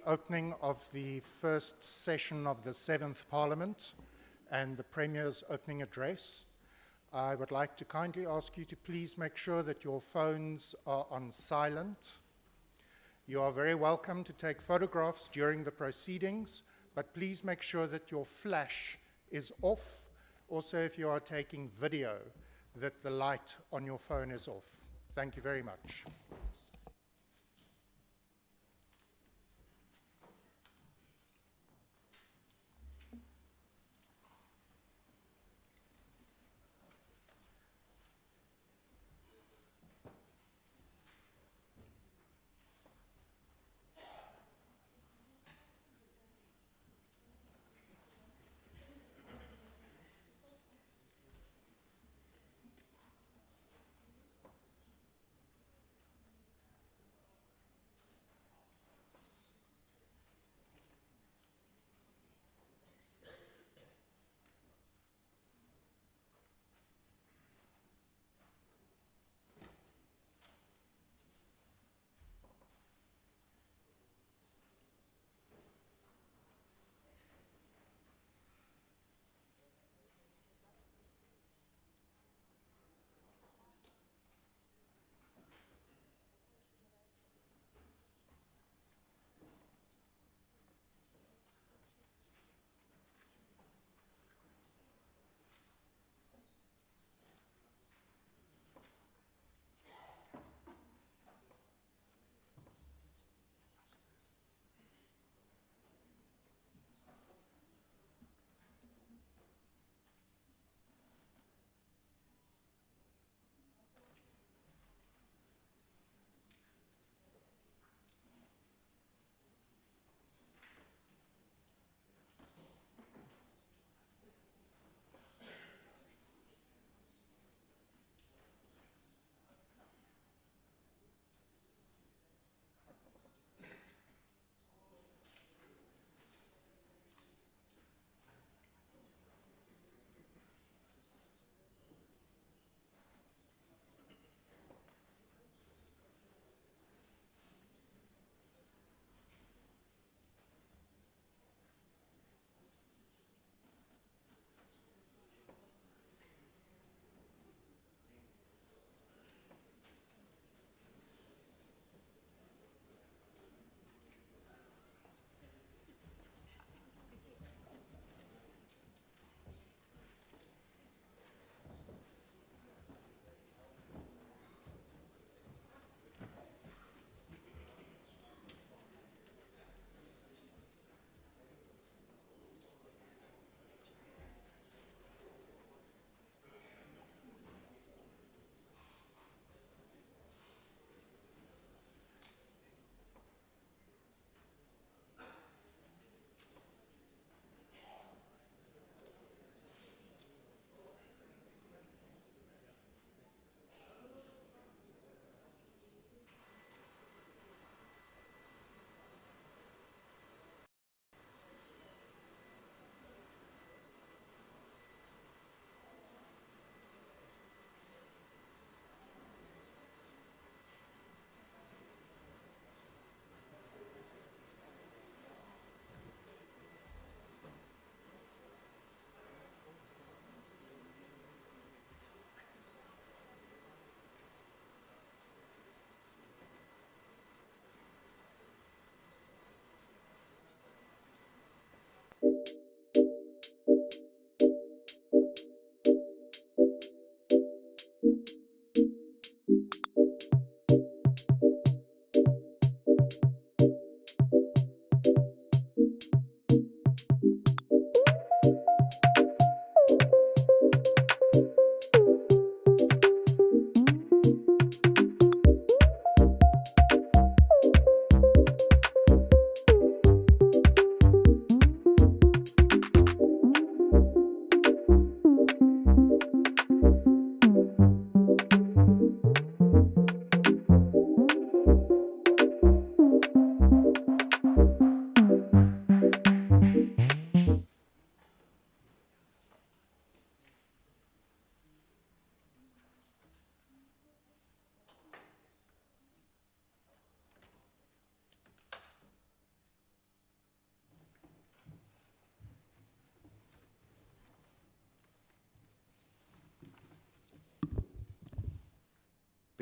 opening of the first session of the 7th Parliament and the Premier's opening address. I would like to kindly ask you to please make sure that your phones are on silent. You are very welcome to take photographs during the proceedings, but please make sure that your flash is off. Also, if you are taking video, that the light on your phone is off. Thank you very much.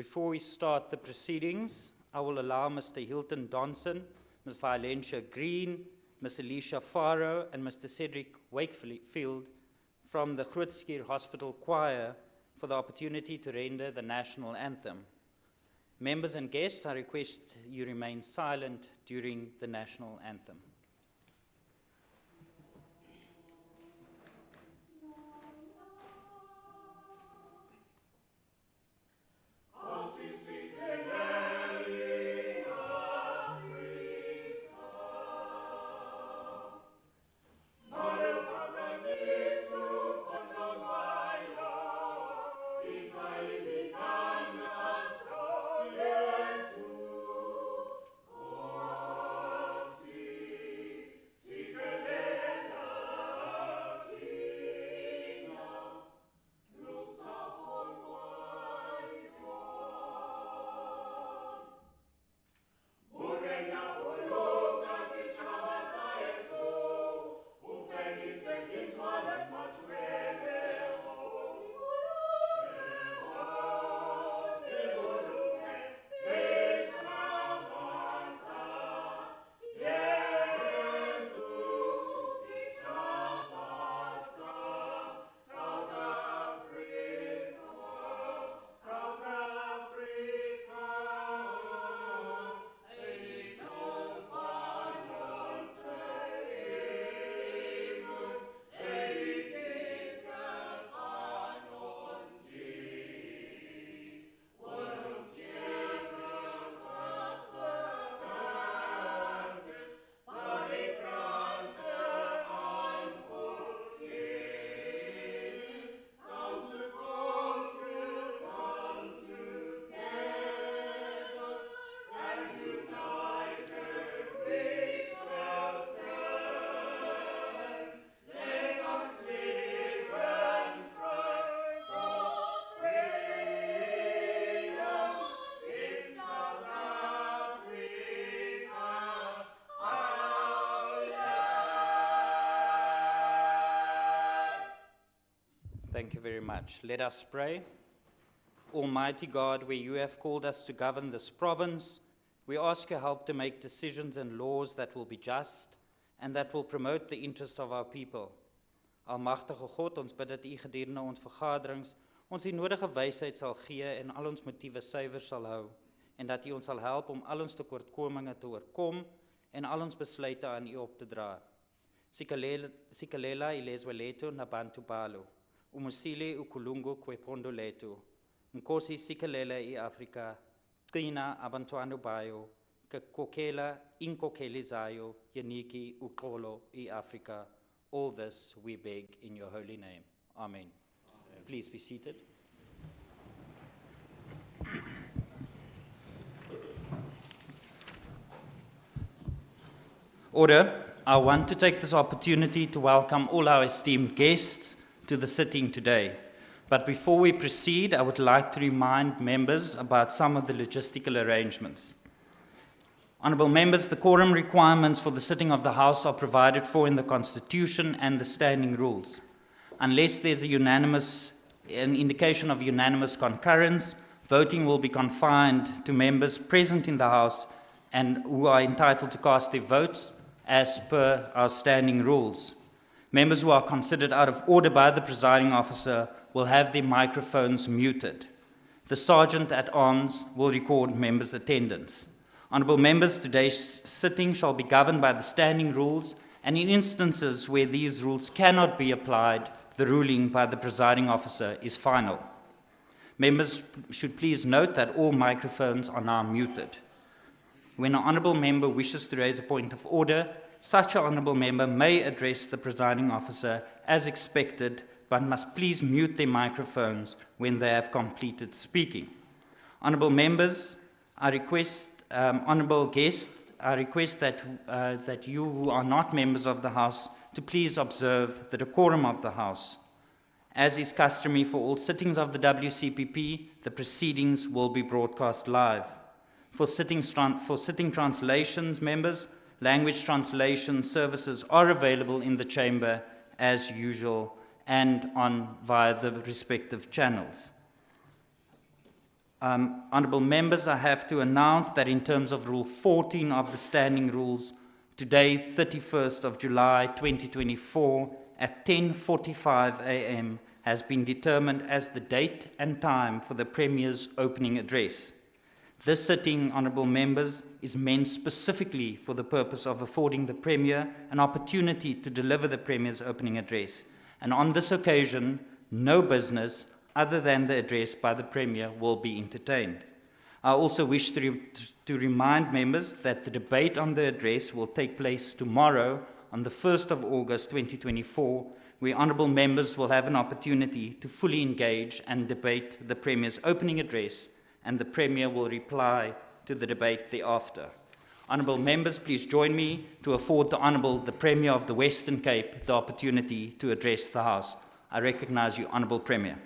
Before we start the proceedings, I will allow Mr. Hilton Donson, Ms. Violentia Green, Ms. Alicia Faro, and Mr. Cedric Wakefield from the Grootskier Hospital Choir for the opportunity to render the national anthem. Members and guests, I request you remain silent during the national anthem. Thank you very much. Let us pray. Almighty God, where you have called us to govern this province, we ask your help to make decisions and laws that will be just and that will promote the interest of our people. Almagtige God, ons bid dat u gedurende ons vergaderings ons die nodige wysheid sal gee en al ons motiewe suiwer sal hou en dat u ons sal help om al ons tekortkominge te oorkom en al ons besluite aan u op te dra. Sikalela ilezwe letu na bantu balo. Umusile ukulungu kwepondo letu. Mkosi sikalela Afrika, qina abantwana bayo, kokela inkokeli zayo, yaniki uxolo Afrika. All this we beg in your holy name. Amen. Amen. Please be seated. Order. I want to take this opportunity to welcome all our esteemed guests to the sitting today. But before we proceed, I would like to remind members about some of the logistical arrangements. Honourable members, the quorum requirements for the sitting of the House are provided for in the Constitution and the standing rules. Unless there's an indication of unanimous concurrence, voting will be confined to members present in the House and who are entitled to cast their votes as per our standing rules. Members who are considered out of order by the presiding officer will have their microphones muted. The Sergeant at Arms will record members' attendance. Honourable members, today's sitting shall be governed by the standing rules, and in instances where these rules cannot be applied, the ruling by the presiding officer is final. Members should please note that all microphones are now muted. When an honourable member wishes to raise a point of order, such an honourable member may address the presiding officer as expected, but must please mute their microphones when they have completed speaking. Honourable members, honourable guests, I request that you who are not members of the House to please observe the decorum of the House. As is customary for all sittings of the WCPP, the proceedings will be broadcast live. For sitting translations, members, language translation services are available in the chamber as usual and via the respective channels. Honourable members, I have to announce that in terms of Rule 14 of the Standing Rules, today, 31st of July 2024, at 10:45 a.m., has been determined as the date and time for the Premier's opening address. This sitting, honourable members, is meant specifically for the purpose of affording the Premier an opportunity to deliver the Premier's opening address. And on this occasion, no business other than the address by the Premier will be entertained. I also wish to remind members that the debate on the address will take place tomorrow on the 1st of August 2024, where honourable members will have an opportunity to fully engage and debate the Premier's opening address, and the Premier will reply to the debate thereafter. Honourable members, please join me to afford the Premier of the Western Cape the opportunity to address the House. I recognise you, Honourable Premier.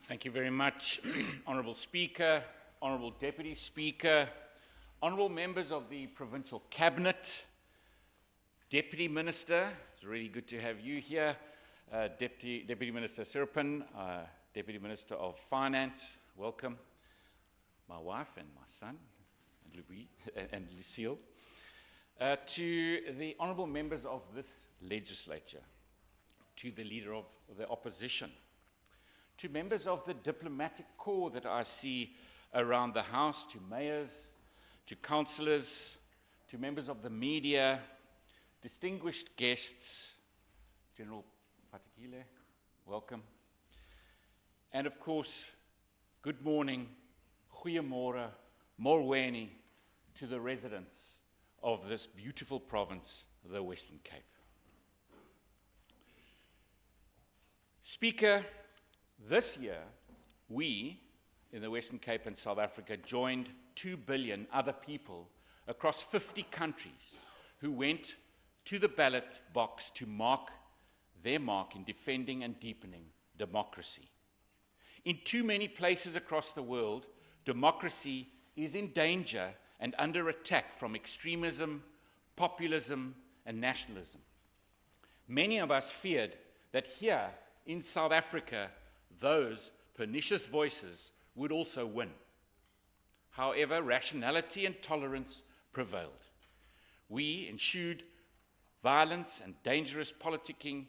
Thank you very much, Honourable Speaker, Honourable Deputy Speaker, Honourable members of the Provincial Cabinet, Deputy Minister, it's really good to have you here, Deputy Minister Sirpin, Deputy Minister of Finance, welcome, my wife and my son, and Louis and Lucille, to the Honourable members of this legislature, to the Leader of the Opposition, to members of the diplomatic corps that I see around the House, to mayors, to councillors, to members of the media, distinguished guests, General Patekile, welcome. And of course, good morning, goeiemorgen, morweni, to the residents of this beautiful province, the Western Cape. Speaker, this year, we in the Western Cape and South Africa joined 2 billion other people across 50 countries who went to the ballot box to mark their mark in defending and deepening democracy. In too many places across the world, democracy is in danger and under attack from extremism, populism, and nationalism. Many of us feared that here in South Africa, those pernicious voices would also win. However, rationality and tolerance prevailed. We eschewed violence and dangerous politicking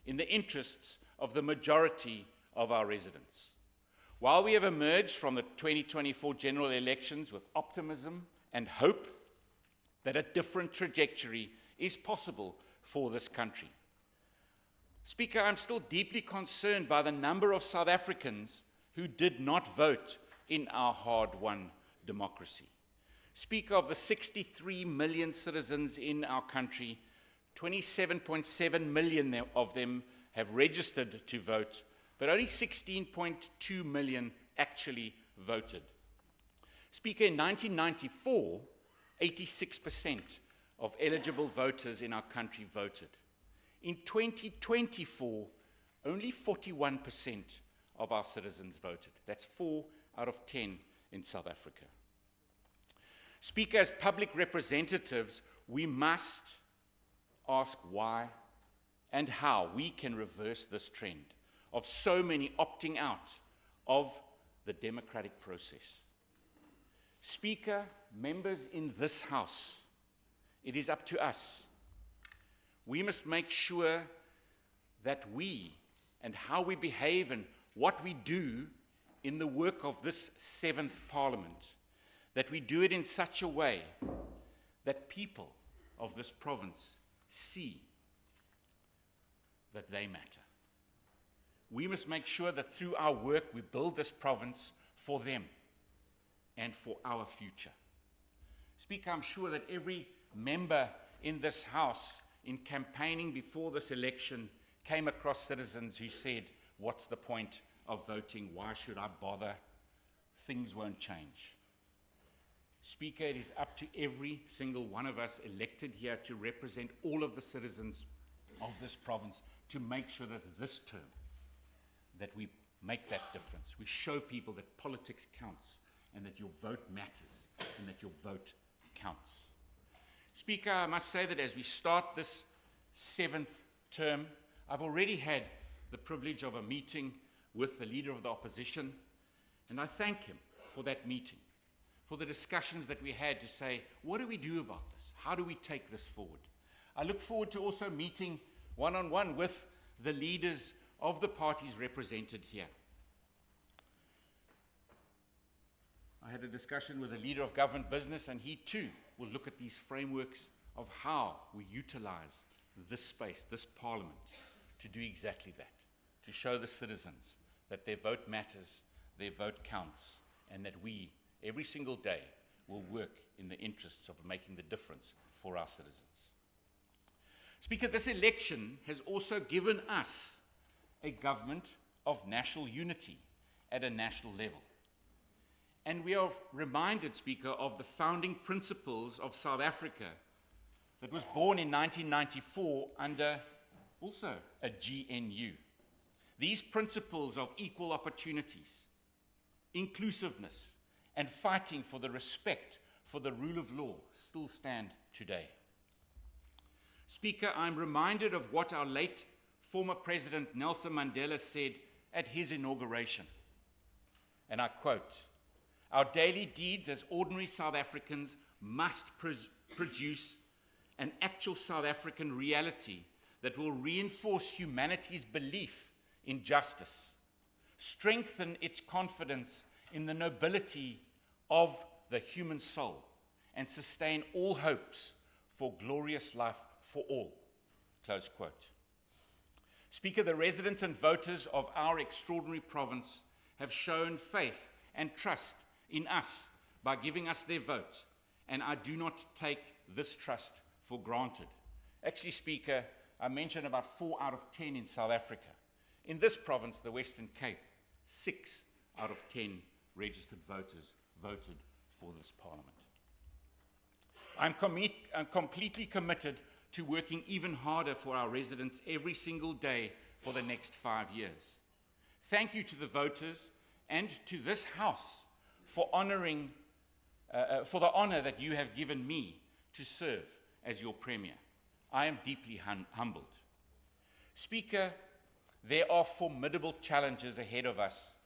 in the interests of the majority of our residents. While we have emerged from the 2024 general elections with optimism and hope that a different trajectory is possible for this country, Speaker, I'm still deeply concerned by the number of South Africans who did not vote in our hard-won democracy. Speaker, of the 63 million citizens in our country, 27.7 million of them have registered to vote, but only 16.2 million actually voted. Speaker, in 1994, 86% of eligible voters in our country voted. In 2024, only 41% of our citizens voted. That's 4 out of 10 in South Africa. Speaker, as public representatives, we must ask why and how we can reverse this trend of so many opting out of the democratic process. Speaker, members in this House, it is up to us. We must make sure that we and how we behave and what we do in the work of this 7th Parliament, that we do it in such a way that people of this province see that they matter. We must make sure that through our work we build this province for them and for our future. Speaker, I'm sure that every member in this House in campaigning before this election came across citizens who said, what's the point of voting? Why should I bother? Things won't change. Speaker, it is up to every single one of us elected here to represent all of the citizens of this province to make sure that this term, that we make that difference. We show people that politics counts and that your vote matters and that your vote counts. Speaker, I must say that as we start this 7th term, I've already had the privilege of a meeting with the Leader of the Opposition, and I thank him for that meeting, for the discussions that we had to say, what do we do about this? How do we take this forward? I look forward to also meeting one-on-one with the leaders of the parties represented here. I had a discussion with the Leader of Government Business, and he too will look at these frameworks of how we utilize this space, this Parliament, to do exactly that, to show the citizens that their vote matters, their vote counts, and that we, every single day, will work in the interests of making the difference for our citizens. Speaker, this election has also given us a government of national unity at a national level. And we are reminded, Speaker, of the founding principles of South Africa that was born in 1994 under also a GNU. These principles of equal opportunities, inclusiveness, and fighting for the respect for the rule of law still stand today. Speaker, I'm reminded of what our late former President Nelson Mandela said at his inauguration, and I quote, "Our daily deeds as ordinary South Africans must produce an actual South African reality that will reinforce humanity's belief in justice, strengthen its confidence in the nobility of the human soul, and sustain all hopes for glorious life for all." Close quote. Speaker, the residents and voters of our extraordinary province have shown faith and trust in us by giving us their vote, and I do not take this trust for granted. Actually, Speaker, I mentioned about 4 out of 10 in South Africa. In this province, the Western Cape, 6 out of 10 registered voters voted for this Parliament. I'm completely committed to working even harder for our residents every single day for the next 5 years. Thank you to the voters and to this House for for the honor that you have given me to serve as your Premier. I am deeply humbled. Speaker, there are formidable challenges ahead of us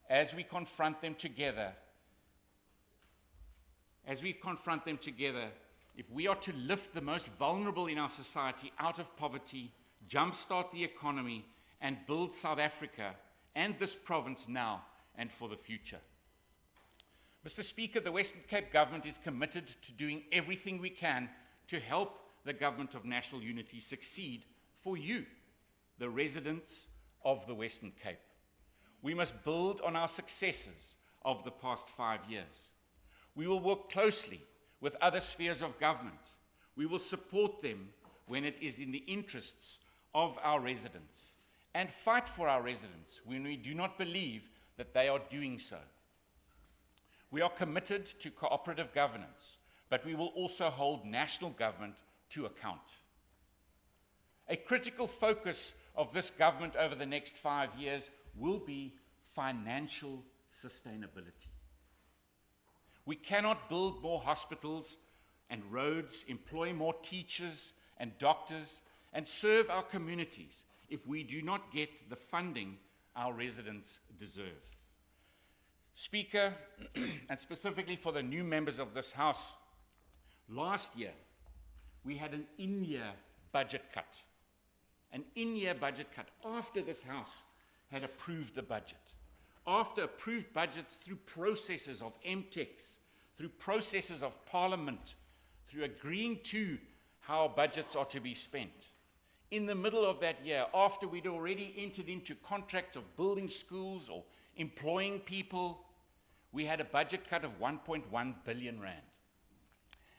as we confront them together. If we are to lift the most vulnerable in our society out of poverty, jumpstart the economy, and build South Africa and this province now and for the future. Mr. Speaker, the Western Cape Government is committed to doing everything we can to help the Government of National Unity succeed for you, the residents of the Western Cape. We must build on our successes of the past 5 years. We will work closely with other spheres of government. We will support them when it is in the interests of our residents, and fight for our residents when we do not believe that they are doing so. We are committed to cooperative governance, but we will also hold national government to account. A critical focus of this government over the next 5 years will be financial sustainability. We cannot build more hospitals and roads, employ more teachers and doctors, and serve our communities if we do not get the funding our residents deserve. Speaker, and specifically for the new members of this House, last year we had an in-year budget cut. An in-year budget cut after this House had approved the budget. After approved budgets through processes of MTEX, through processes of Parliament, through agreeing to how budgets are to be spent. In the middle of that year, after we'd already entered into contracts of building schools or employing people, we had a budget cut of 1.1 billion rand.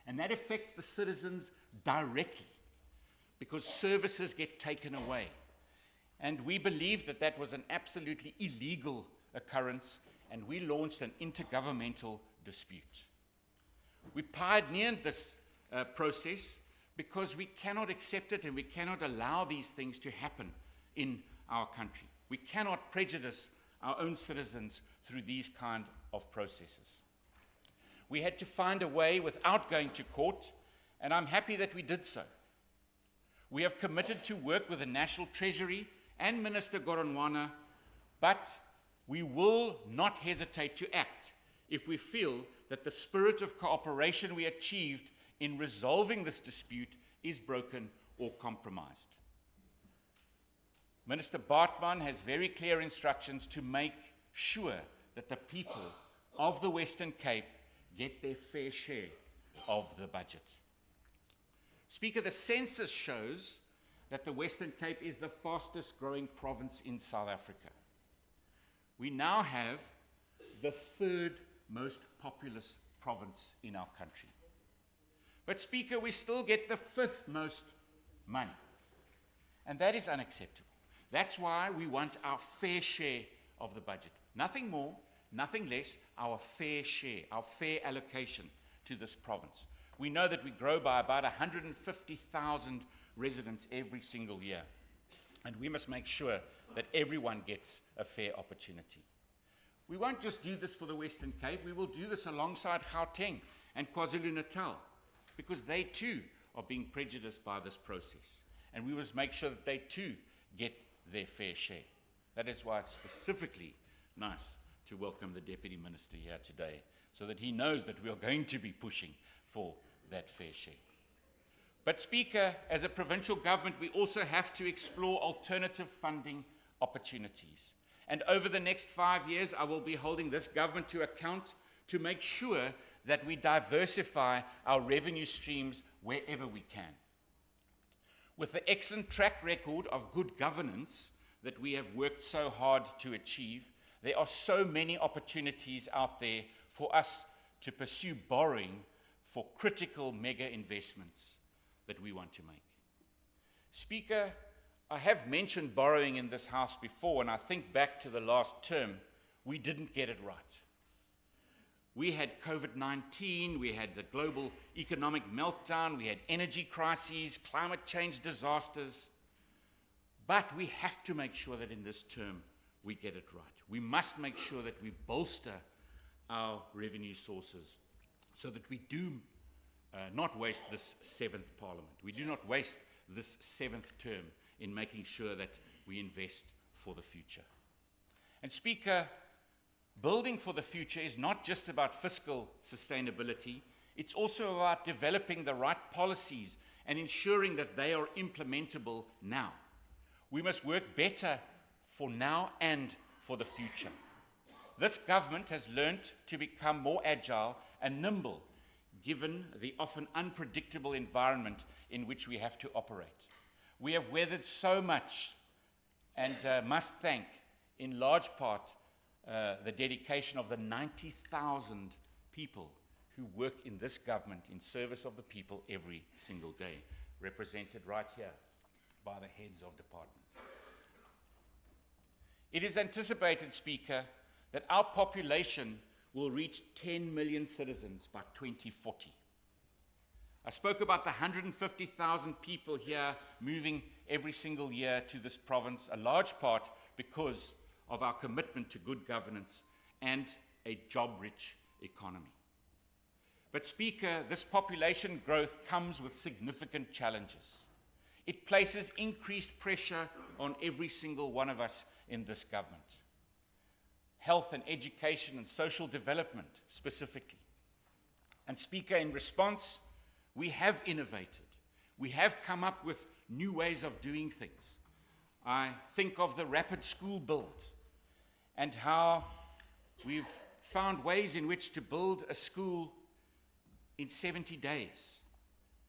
And that affects the citizens directly because services get taken away. And we believe that that was an absolutely illegal occurrence, and we launched an intergovernmental dispute. We pioneered this process because we cannot accept it and we cannot allow these things to happen in our country. We cannot prejudice our own citizens through these kind of processes. We had to find a way without going to court, and I'm happy that we did so. We have committed to work with the National Treasury and Minister Goronwana, but we will not hesitate to act if we feel that the spirit of cooperation we achieved in resolving this dispute is broken or compromised. Minister Bartman has very clear instructions to make sure that the people of the Western Cape get their fair share of the budget. Speaker, the census shows that the Western Cape is the fastest growing province in South Africa. We now have the third most populous province in our country. But Speaker, we still get the fifth most money. And that is unacceptable. That's why we want our fair share of the budget. Nothing more, nothing less, our fair share, our fair allocation to this province. We know that we grow by about 150,000 residents every single year. And we must make sure that everyone gets a fair opportunity. We won't just do this for the Western Cape, we will do this alongside Gauteng and KwaZulu-Natal, because they too are being prejudiced by this process. And we must make sure that they too get their fair share. That is why it's specifically nice to welcome the Deputy Minister here today, so that he knows that we are going to be pushing for that fair share. But Speaker, as a provincial government, we also have to explore alternative funding opportunities. And over the next 5 years, I will be holding this government to account to make sure that we diversify our revenue streams wherever we can. With the excellent track record of good governance that we have worked so hard to achieve, there are so many opportunities out there for us to pursue borrowing for critical mega investments that we want to make. Speaker, I have mentioned borrowing in this House before, and I think back to the last term, we didn't get it right. We had COVID-19, we had the global economic meltdown, we had energy crises, climate change disasters. But we have to make sure that in this term we get it right. We must make sure that we bolster our revenue sources so that we do not waste this seventh Parliament. We do not waste this seventh term in making sure that we invest for the future. And Speaker, building for the future is not just about fiscal sustainability, it's also about developing the right policies and ensuring that they are implementable now. We must work better for now and for the future. This government has learned to become more agile and nimble, given the often unpredictable environment in which we have to operate. We have weathered so much and must thank, in large part, the dedication of the 90,000 people who work in this government in service of the people every single day, represented right here by the heads of department. It is anticipated, Speaker, that our population will reach 10 million citizens by 2040. I spoke about the 150,000 people here moving every single year to this province, a large part because of our commitment to good governance and a job-rich economy. But Speaker, this population growth comes with significant challenges. It places increased pressure on every single one of us in this government. Health and education and social development specifically. And Speaker, in response, we have innovated. We have come up with new ways of doing things. I think of the rapid school build and how we've found ways in which to build a school in 70 days.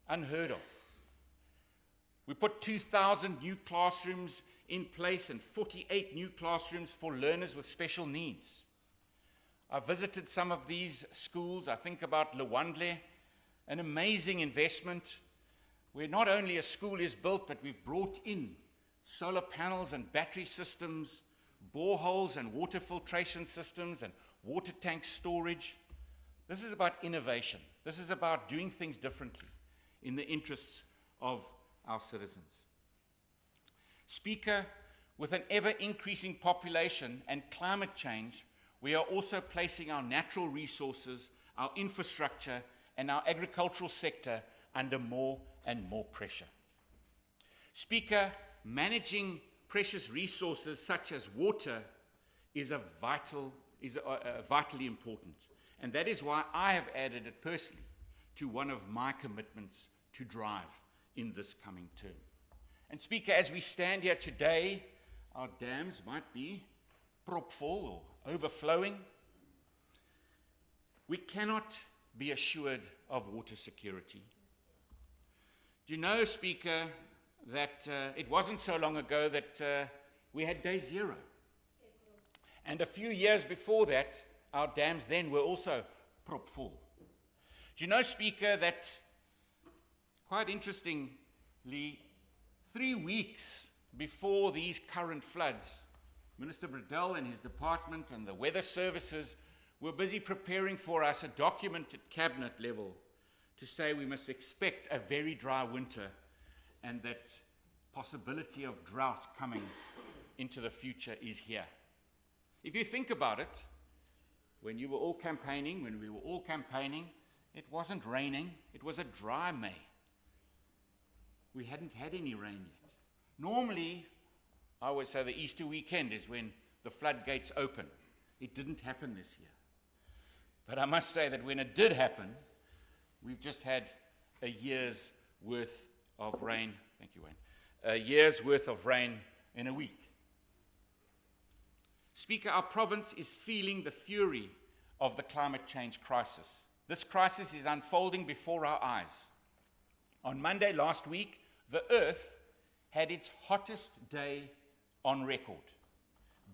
Unheard of. We put 2,000 new classrooms in place and 48 new classrooms for learners with special needs. I visited some of these schools. I think about Lwandle, an amazing investment where not only a school is built, but we've brought in solar panels and battery systems, boreholes and water filtration systems and water tank storage. This is about innovation. This is about doing things differently in the interests of our citizens. Speaker, with an ever-increasing population and climate change, we are also placing our natural resources, our infrastructure, and our agricultural sector under more and more pressure. Speaker, managing precious resources such as water is vitally important. And that is why I have added it personally to one of my commitments to drive in this coming term. And Speaker, as we stand here today, our dams might be propfull or overflowing. We cannot be assured of water security. Do you know, Speaker, that it wasn't so long ago that we had day zero? And a few years before that, our dams then were also propfull. Do you know, Speaker, that quite interestingly, 3 weeks before these current floods, Minister Bradell and his department and the weather services were busy preparing for us a document at cabinet level to say we must expect a very dry winter and that possibility of drought coming into the future is here. If you think about it, when we were all campaigning, it wasn't raining, it was a dry May. We hadn't had any rain yet. Normally, I always say the Easter weekend is when the floodgates open. It didn't happen this year. But I must say that when it did happen, we've just had a year's worth of rain. Thank you, Wayne. A year's worth of rain in a week. Speaker, our province is feeling the fury of the climate change crisis. This crisis is unfolding before our eyes. On Monday last week, the Earth had its hottest day on record,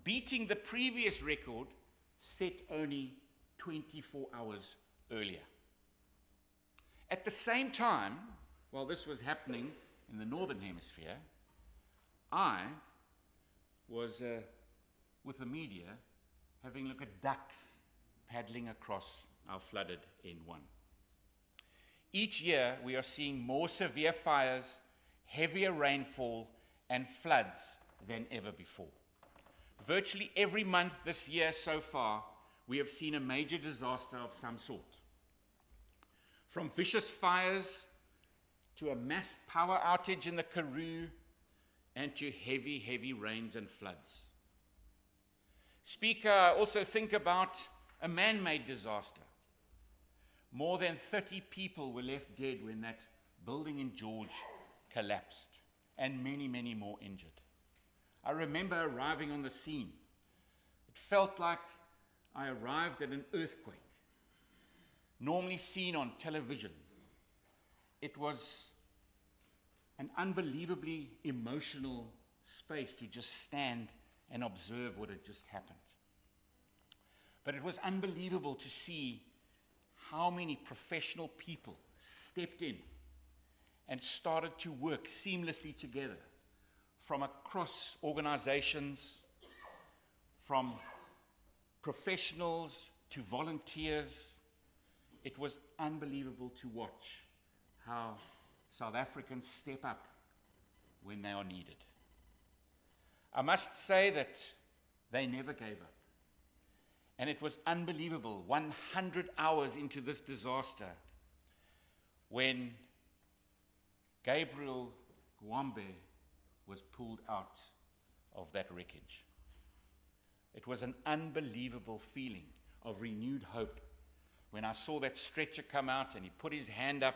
beating the previous record set only 24 hours earlier. At the same time, while this was happening in the Northern Hemisphere, I was with the media having a look at ducks paddling across our flooded N1. Each year, we are seeing more severe fires, heavier rainfall, and floods than ever before. Virtually every month this year so far, we have seen a major disaster of some sort. From vicious fires to a mass power outage in the Karoo and to heavy, heavy rains and floods. Speaker, I also think about a man-made disaster. More than 30 people were left dead when that building in George collapsed, and many, many more injured. I remember arriving on the scene. It felt like I arrived at an earthquake, normally seen on television. It was an unbelievably emotional space to just stand and observe what had just happened. But it was unbelievable to see how many professional people stepped in and started to work seamlessly together from across organizations, from professionals to volunteers. It was unbelievable to watch how South Africans step up when they are needed. I must say that they never gave up. And it was unbelievable, 100 hours into this disaster, when Gabriel Gwambe was pulled out of that wreckage. It was an unbelievable feeling of renewed hope. When I saw that stretcher come out and he put his hand up,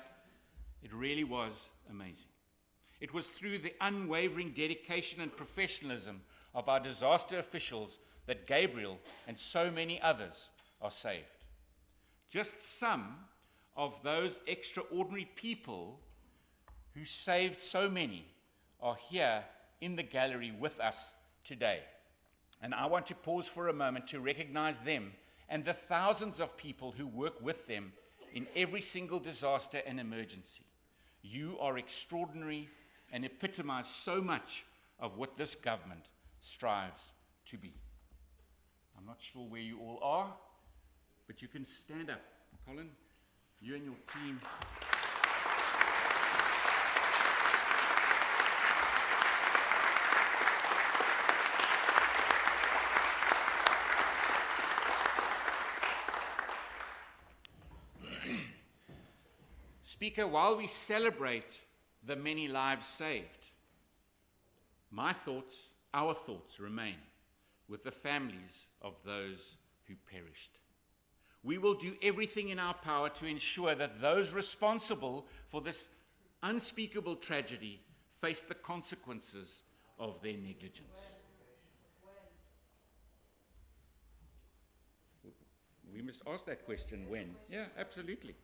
it really was amazing. It was through the unwavering dedication and professionalism of our disaster officials that Gabriel and so many others are saved. Just some of those extraordinary people who saved so many are here in the gallery with us today. And I want to pause for a moment to recognize them and the thousands of people who work with them in every single disaster and emergency. You are extraordinary and epitomize so much of what this government strives to be. I'm not sure where you all are, but you can stand up. Colin, you and your team. Speaker, while we celebrate the many lives saved, my thoughts, our thoughts remain with the families of those who perished. We will do everything in our power to ensure that those responsible for this unspeakable tragedy face the consequences of their negligence. We must ask that question when. Yeah, absolutely.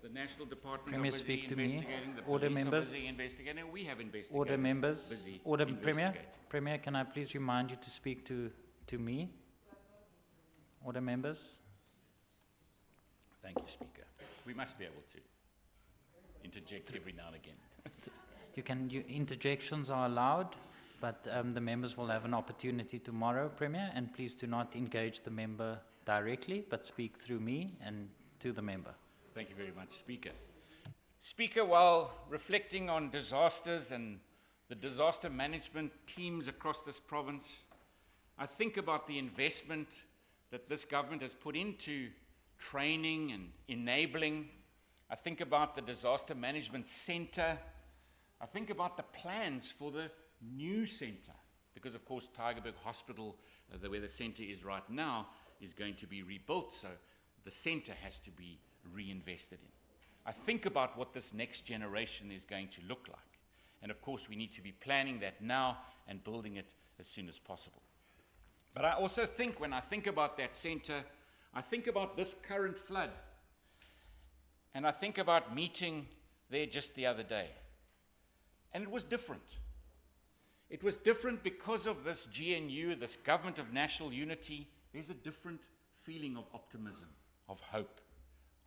The National Department Premier, are busy speak to me. investigating, the Order, police members. are busy investigating, and we have investigated. Order, members. Busy Order, Premier. investigating. Premier, can I please remind you to speak to me? Order, members. Thank you, Speaker. We must be able to interject every now and again. Interjections are allowed, but the members will have an opportunity tomorrow, Premier, and please do not engage the member directly, but speak through me and to the member. Thank you very much, Speaker. Speaker, while reflecting on disasters and the disaster management teams across this province, I think about the investment that this government has put into training and enabling. I think about the Disaster Management Centre. I think about the plans for the new centre, because of course Tygerberg Hospital, where the centre is right now, is going to be rebuilt, so the centre has to be reinvested in. I think about what this next generation is going to look like, and of course we need to be planning that now and building it as soon as possible. But I also think, when I think about that centre, I think about this current flood, and I think about meeting there just the other day. And it was different. It was different because of this GNU, this Government of National Unity. There's a different feeling of optimism, of hope,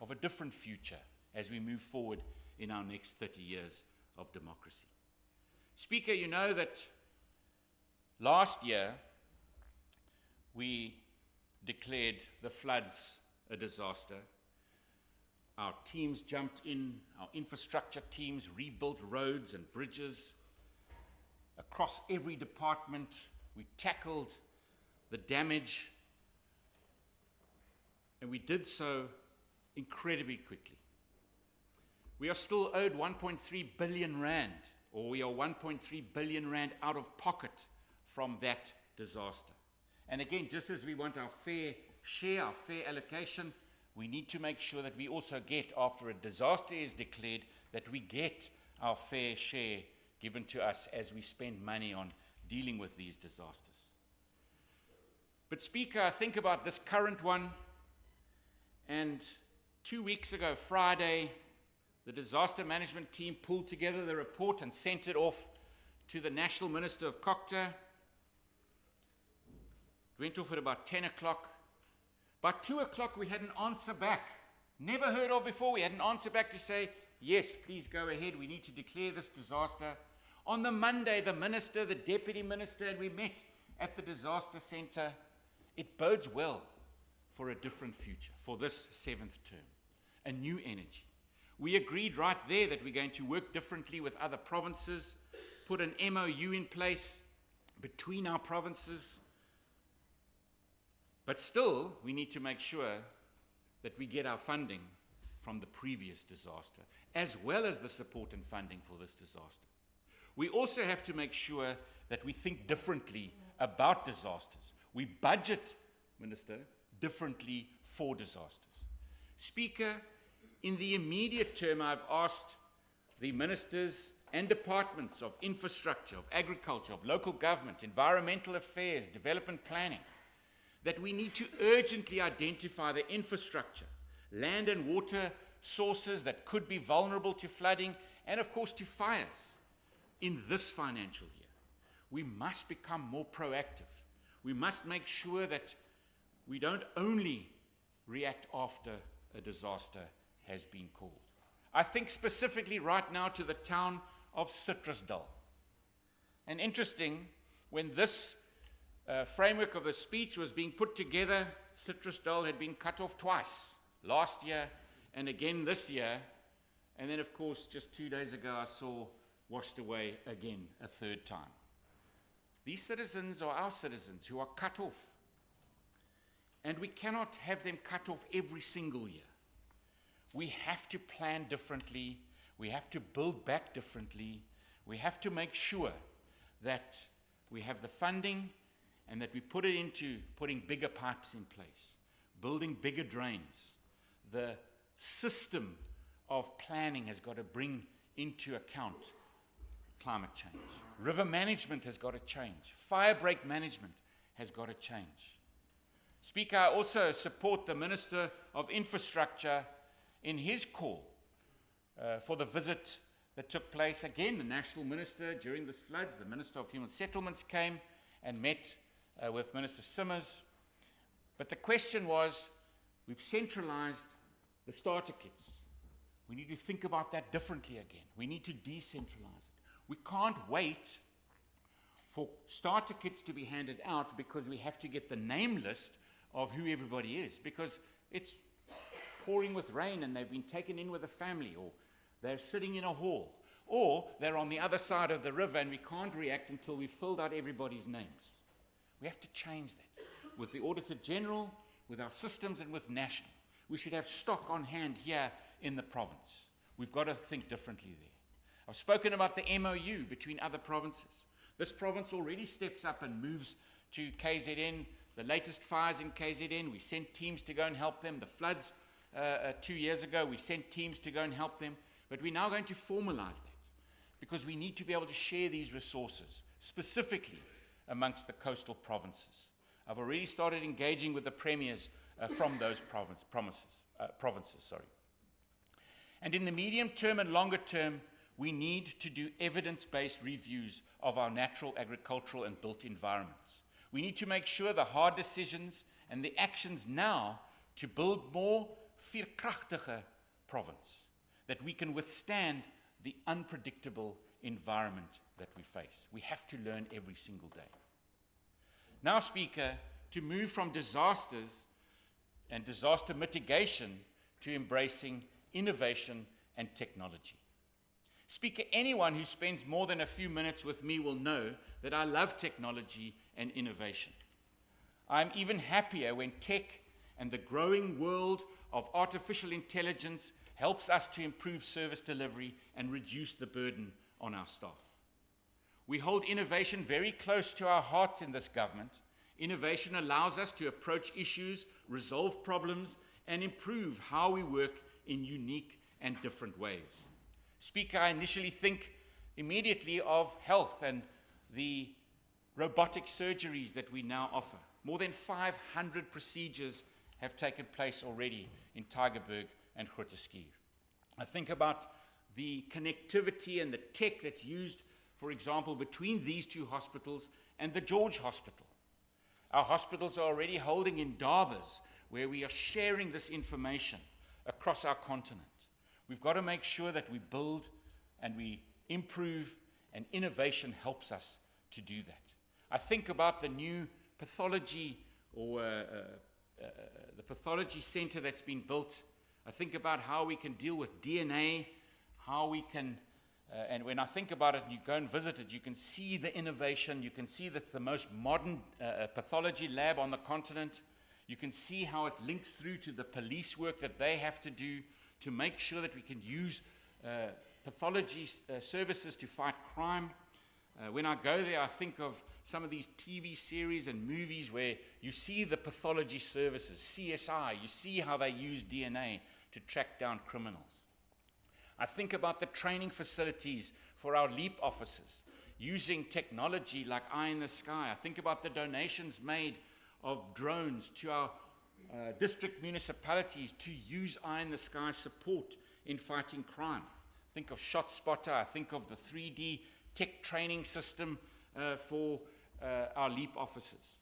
of a different future as we move forward in our next 30 years of democracy. Speaker, you know that last year we declared the floods a disaster. Our teams jumped in, our infrastructure teams rebuilt roads and bridges. Across every department, we tackled the damage, and we did so incredibly quickly. We are still owed 1.3 billion rand, or we are 1.3 billion rand out of pocket from that disaster. And again, just as we want our fair share, our fair allocation, we need to make sure that we also get, after a disaster is declared, that we get our fair share given to us as we spend money on dealing with these disasters. But Speaker, I think about this current one, and 2 weeks ago, Friday, the disaster management team pulled together the report and sent it off to the National Minister of Cocta. It went off at about 10 o'clock. By 2 o'clock, we had an answer back. Never heard of before. We had an answer back to say, yes, please go ahead. We need to declare this disaster. On the Monday, the minister, the deputy minister, and we met at the disaster centre. It bodes well for a different future, for this 7th term, a new energy. We agreed right there that we're going to work differently with other provinces, put an MOU in place between our provinces. But still, we need to make sure that we get our funding from the previous disaster, as well as the support and funding for this disaster. We also have to make sure that we think differently about disasters. We budget, Minister, differently for disasters. Speaker, in the immediate term, I've asked the ministers and departments of infrastructure, of agriculture, of local government, environmental affairs, development planning, that we need to urgently identify the infrastructure, land and water sources that could be vulnerable to flooding and, of course, to fires in this financial year. We must become more proactive. We must make sure that we don't only react after a disaster has been called. I think specifically right now to the town of Citrusdal. And interesting, when this framework of the speech was being put together, Citrusdal had been cut off twice, last year and again this year. And then, of course, just 2 days ago, I saw washed away again a third time. These citizens are our citizens who are cut off. And we cannot have them cut off every single year. We have to plan differently. We have to build back differently. We have to make sure that we have the funding and that we put it into putting bigger pipes in place, building bigger drains. The system of planning has got to bring into account climate change. River management has got to change. Fire break management has got to change. Speaker, I also support the Minister of Infrastructure in his call for the visit that took place. Again, the National Minister during this floods, the Minister of Human Settlements came and met with Minister Simmers. But the question was, we've centralized the starter kits. We need to think about that differently again. We need to decentralize it. We can't wait for starter kits to be handed out because we have to get the name list of who everybody is, because it's pouring with rain and they've been taken in with a family, or they're sitting in a hall, or they're on the other side of the river and we can't react until we've filled out everybody's names. We have to change that. With the Auditor General, with our systems, and with national. We should have stock on hand here in the province. We've got to think differently there. I've spoken about the MOU between other provinces. This province already steps up and moves to KZN. The latest fires in KZN, we sent teams to go and help them. The floods 2 years ago, we sent teams to go and help them. But we're now going to formalize that because we need to be able to share these resources, specifically amongst the coastal provinces. I've already started engaging with the premiers from those provinces. And in the medium term and longer term, we need to do evidence-based reviews of our natural, agricultural, and built environments. We need to make sure the hard decisions and the actions now to build more veerkrachtige province, that we can withstand the unpredictable environment that we face. We have to learn every single day. Now, Speaker, to move from disasters and disaster mitigation to embracing innovation and technology. Speaker, anyone who spends more than a few minutes with me will know that I love technology and innovation. I'm even happier when tech and the growing world of artificial intelligence helps us to improve service delivery and reduce the burden on our staff. We hold innovation very close to our hearts in this government. Innovation allows us to approach issues, resolve problems, and improve how we work in unique and different ways. Speaker, I initially think immediately of health and the robotic surgeries that we now offer. More than 500 procedures have taken place already in Tygerberg and Groote Schuur. I think about the connectivity and the tech that's used, for example, between these two hospitals and the George Hospital. Our hospitals are already holding indabas where we are sharing this information across our continent. We've got to make sure that we build and we improve, and innovation helps us to do that. I think about the new pathology or the pathology center that's been built. I think about how we can deal with DNA, how we can, and when I think about it and you go and visit it, you can see the innovation. You can see that's the most modern pathology lab on the continent. You can see how it links through to the police work that they have to do to make sure that we can use pathology services to fight crime. When I go there, I think of some of these TV series and movies where you see the pathology services, CSI, you see how they use DNA to track down criminals. I think about the training facilities for our LEAP officers, using technology like Eye in the Sky. I think about the donations made of drones to our district municipalities to use Eye in the Sky support in fighting crime. Think of ShotSpotter. I think of the 3D tech training system for our LEAP officers.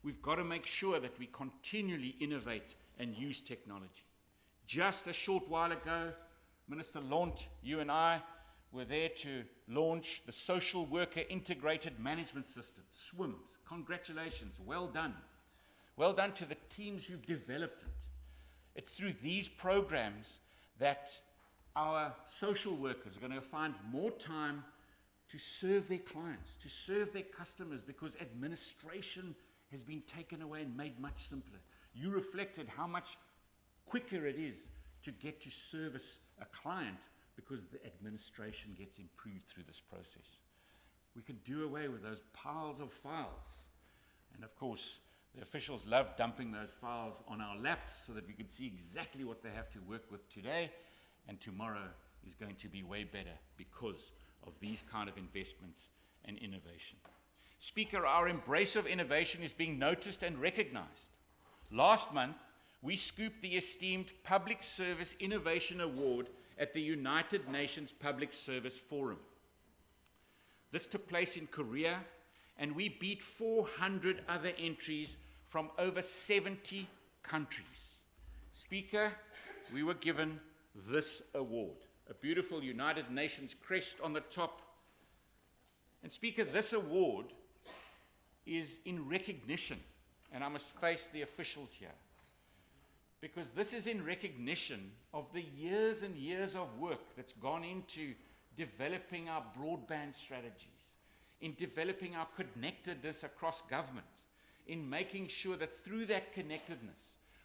We've got to make sure that we continually innovate and use technology. Just a short while ago, Minister Lont, you and I were there to launch the Social Worker Integrated Management System, SWIMS. Congratulations, well done. Well done to the teams who've developed it. It's through these programs that our social workers are going to find more time to serve their clients, to serve their customers, because administration has been taken away and made much simpler. You reflected how much quicker it is to get to service a client because the administration gets improved through this process. we could do away with those piles of files. And of course, the officials love dumping those files on our laps so that we can see exactly what they have to work with today, and tomorrow is going to be way better because of these kind of investments and innovation. Speaker, our embrace of innovation is being noticed and recognized. Last month, we scooped the esteemed Public Service Innovation Award at the United Nations Public Service Forum. This took place in Korea, and we beat 400 other entries from over 70 countries. Speaker, we were given this award, a beautiful United Nations crest on the top. And Speaker, this award is in recognition, and I must face the officials here, because this is in recognition of the years and years of work that's gone into developing our broadband strategies, in developing our connectedness across government, in making sure that through that connectedness,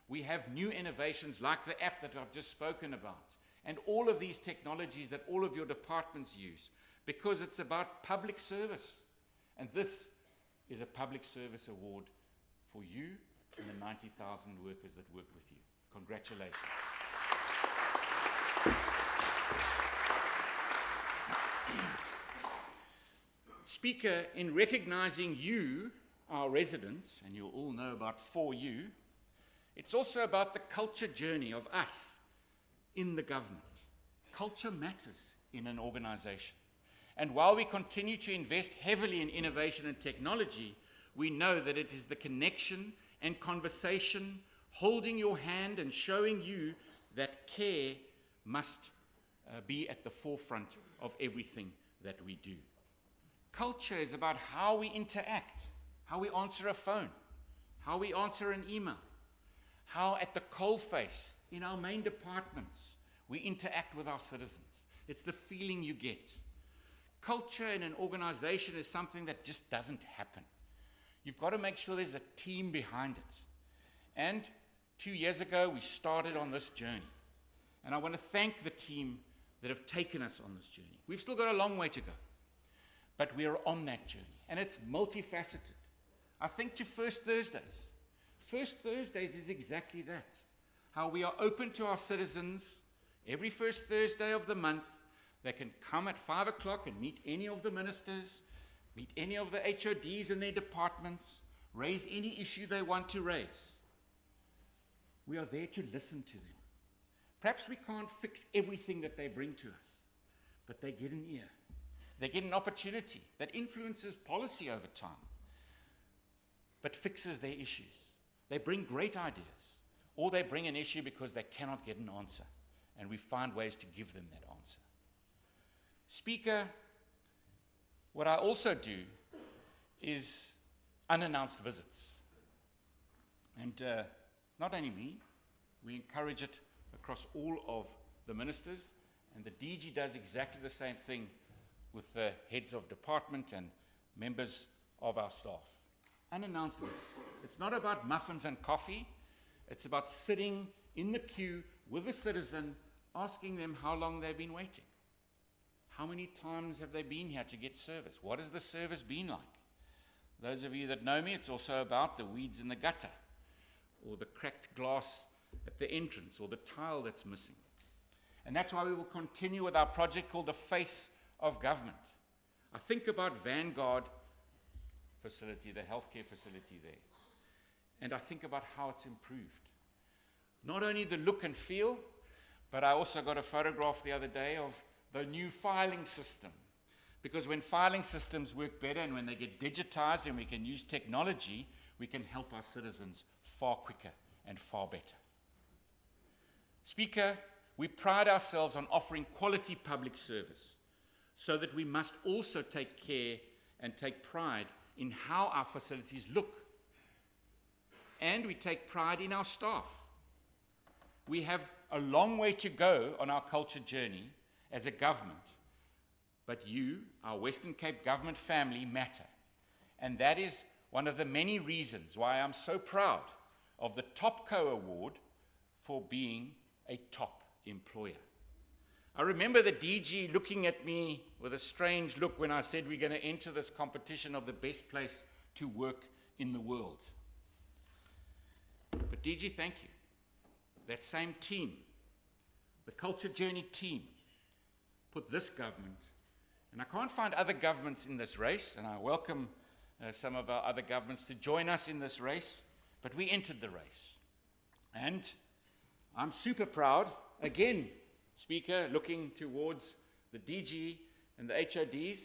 we have new innovations like the app that I've just spoken about, and all of these technologies that all of your departments use, because it's about public service. And this is a public service award for you and the 90,000 workers that work with you. Congratulations. Speaker, in recognizing you, our residents, and you'll all know about 4U, it's also about the culture journey of us in the government. Culture matters in an organization. And while we continue to invest heavily in innovation and technology, we know that it is the connection and conversation, holding your hand and showing you that care must be at the forefront of everything that we do. Culture is about how we interact, how we answer a phone, how we answer an email, how at the coalface in our main departments we interact with our citizens. It's the feeling you get. Culture in an organization is something that just doesn't happen. You've got to make sure there's a team behind it. And 2 years ago, we started on this journey. And I want to thank the team that have taken us on this journey. We've still got a long way to go, but we are on that journey. And it's multifaceted. I think to First Thursdays. First Thursdays is exactly that. How we are open to our citizens every first Thursday of the month. They can come at 5 o'clock and meet any of the ministers, meet any of the HODs in their departments, raise any issue they want to raise. We are there to listen to them. Perhaps we can't fix everything that they bring to us, but they get an ear. They get an opportunity that influences policy over time, but fixes their issues. They bring great ideas, or they bring an issue because they cannot get an answer, and we find ways to give them that answer. Speaker, what I also do is unannounced visits. And not only me, we encourage it across all of the ministers, and the DG does exactly the same thing with the heads of department and members of our staff. Unannounced visits. It's not about muffins and coffee. It's about sitting in the queue with a citizen, asking them how long they've been waiting. How many times have they been here to get service? What has the service been like? Those of you that know me, it's also about the weeds in the gutter, or the cracked glass at the entrance, or the tile that's missing. And that's why we will continue with our project called the Face of Government. I think about Vanguard facility, the healthcare facility there, and I think about how it's improved. Not only the look and feel, but I also got a photograph the other day of the new filing system. Because when filing systems work better and when they get digitized and we can use technology, we can help our citizens far quicker and far better. Speaker, we pride ourselves on offering quality public service, so that we must also take care and take pride in how our facilities look. And we take pride in our staff. We have a long way to go on our culture journey as a government, but you, our Western Cape government family, matter. And that is one of the many reasons why I'm so proud of the Top Co Award for being a top employer. I remember the DG looking at me with a strange look when I said we're going to enter this competition of the best place to work in the world. But DG, thank you. That same team, the Culture Journey team, put this government, and I can't find other governments in this race, and I welcome some of our other governments to join us in this race, but we entered the race. And I'm super proud, again, Speaker, looking towards the DG and the HODs,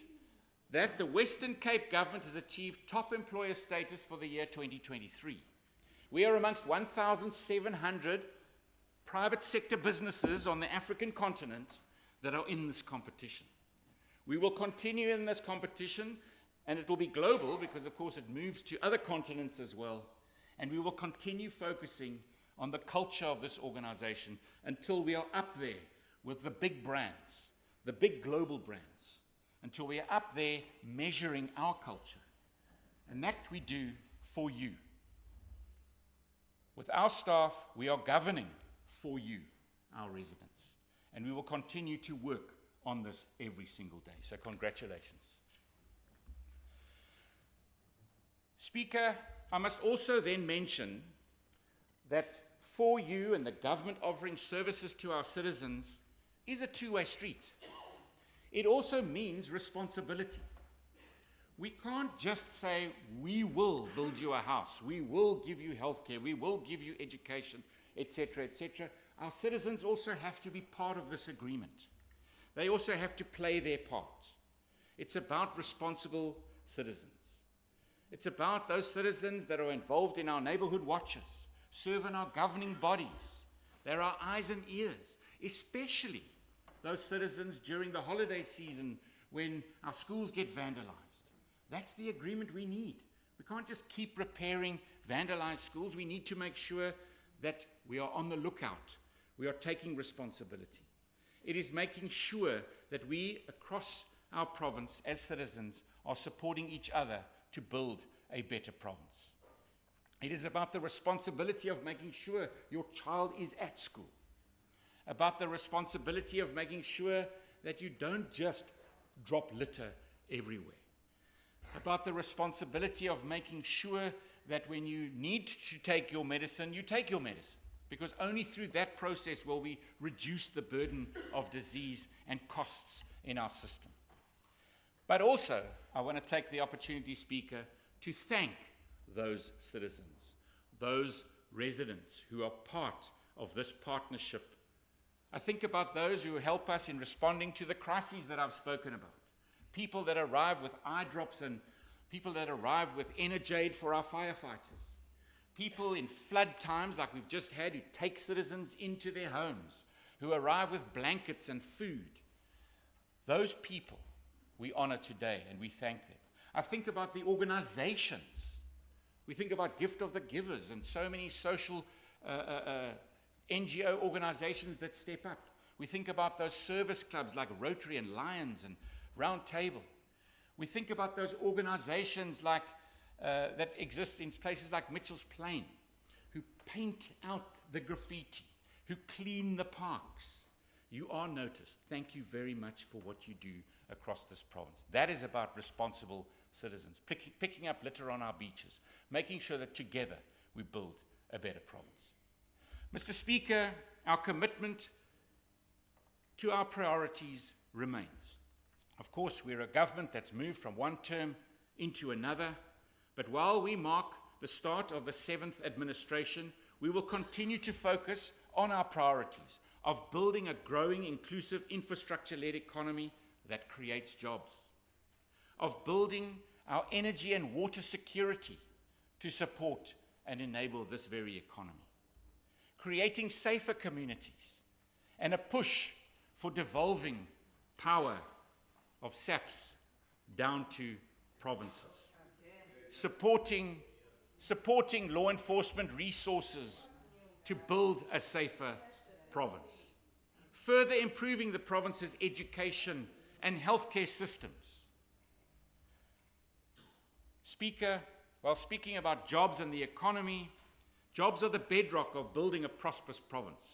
that the Western Cape government has achieved top employer status for the year 2023. We are amongst 1,700 private sector businesses on the African continent that are in this competition. We will continue in this competition, and it will be global because, of course, it moves to other continents as well. And we will continue focusing on the culture of this organization until we are up there with the big brands, the big global brands, until we are up there measuring our culture. And that we do for you. With our staff, we are governing for you, our residents. And we will continue to work on this every single day. So congratulations. Speaker, I must also then mention that for you and the government offering services to our citizens is a two-way street. It also means responsibility. We can't just say, we will build you a house, we will give you healthcare, we will give you education, etc., etc. Our citizens also have to be part of this agreement. They also have to play their part. It's about responsible citizens. It's about those citizens that are involved in our neighborhood watches, serve in our governing bodies. They're our eyes and ears, especially those citizens during the holiday season when our schools get vandalized. That's the agreement we need. We can't just keep repairing vandalized schools. We need to make sure that we are on the lookout. We are taking responsibility. It is making sure that we, across our province, as citizens, are supporting each other to build a better province. It is about the responsibility of making sure your child is at school, about the responsibility of making sure that you don't just drop litter everywhere, about the responsibility of making sure that when you need to take your medicine, you take your medicine, because only through that process will we reduce the burden of disease and costs in our system. But also, I want to take the opportunity, Speaker, to thank those citizens, those residents who are part of this partnership. I think about those who help us in responding to the crises that I've spoken about. People that arrive with eye drops and people that arrive with Energade for our firefighters. People in flood times like we've just had who take citizens into their homes, who arrive with blankets and food. Those people we honor today and we thank them. I think about the organizations. We think about Gift of the Givers and so many social NGO organizations that step up. We think about those service clubs like Rotary and Lions and Round Table. We think about those organizations like that exist in places like Mitchell's Plain, who paint out the graffiti, who clean the parks. You are noticed. Thank you very much for what you do across this province. That is about responsible citizens, picking up litter on our beaches, making sure that together we build a better province. Mr. Speaker, our commitment to our priorities remains. Of course, we're a government that's moved from one term into another, but while we mark the start of the 7th administration, we will continue to focus on our priorities of building a growing, inclusive, infrastructure-led economy that creates jobs, of building our energy and water security to support and enable this very economy, creating safer communities, and a push for devolving power of SAPs down to provinces, supporting law enforcement resources to build a safer province, further improving the province's education and healthcare systems. Speaker, while speaking about jobs and the economy, jobs are the bedrock of building a prosperous province.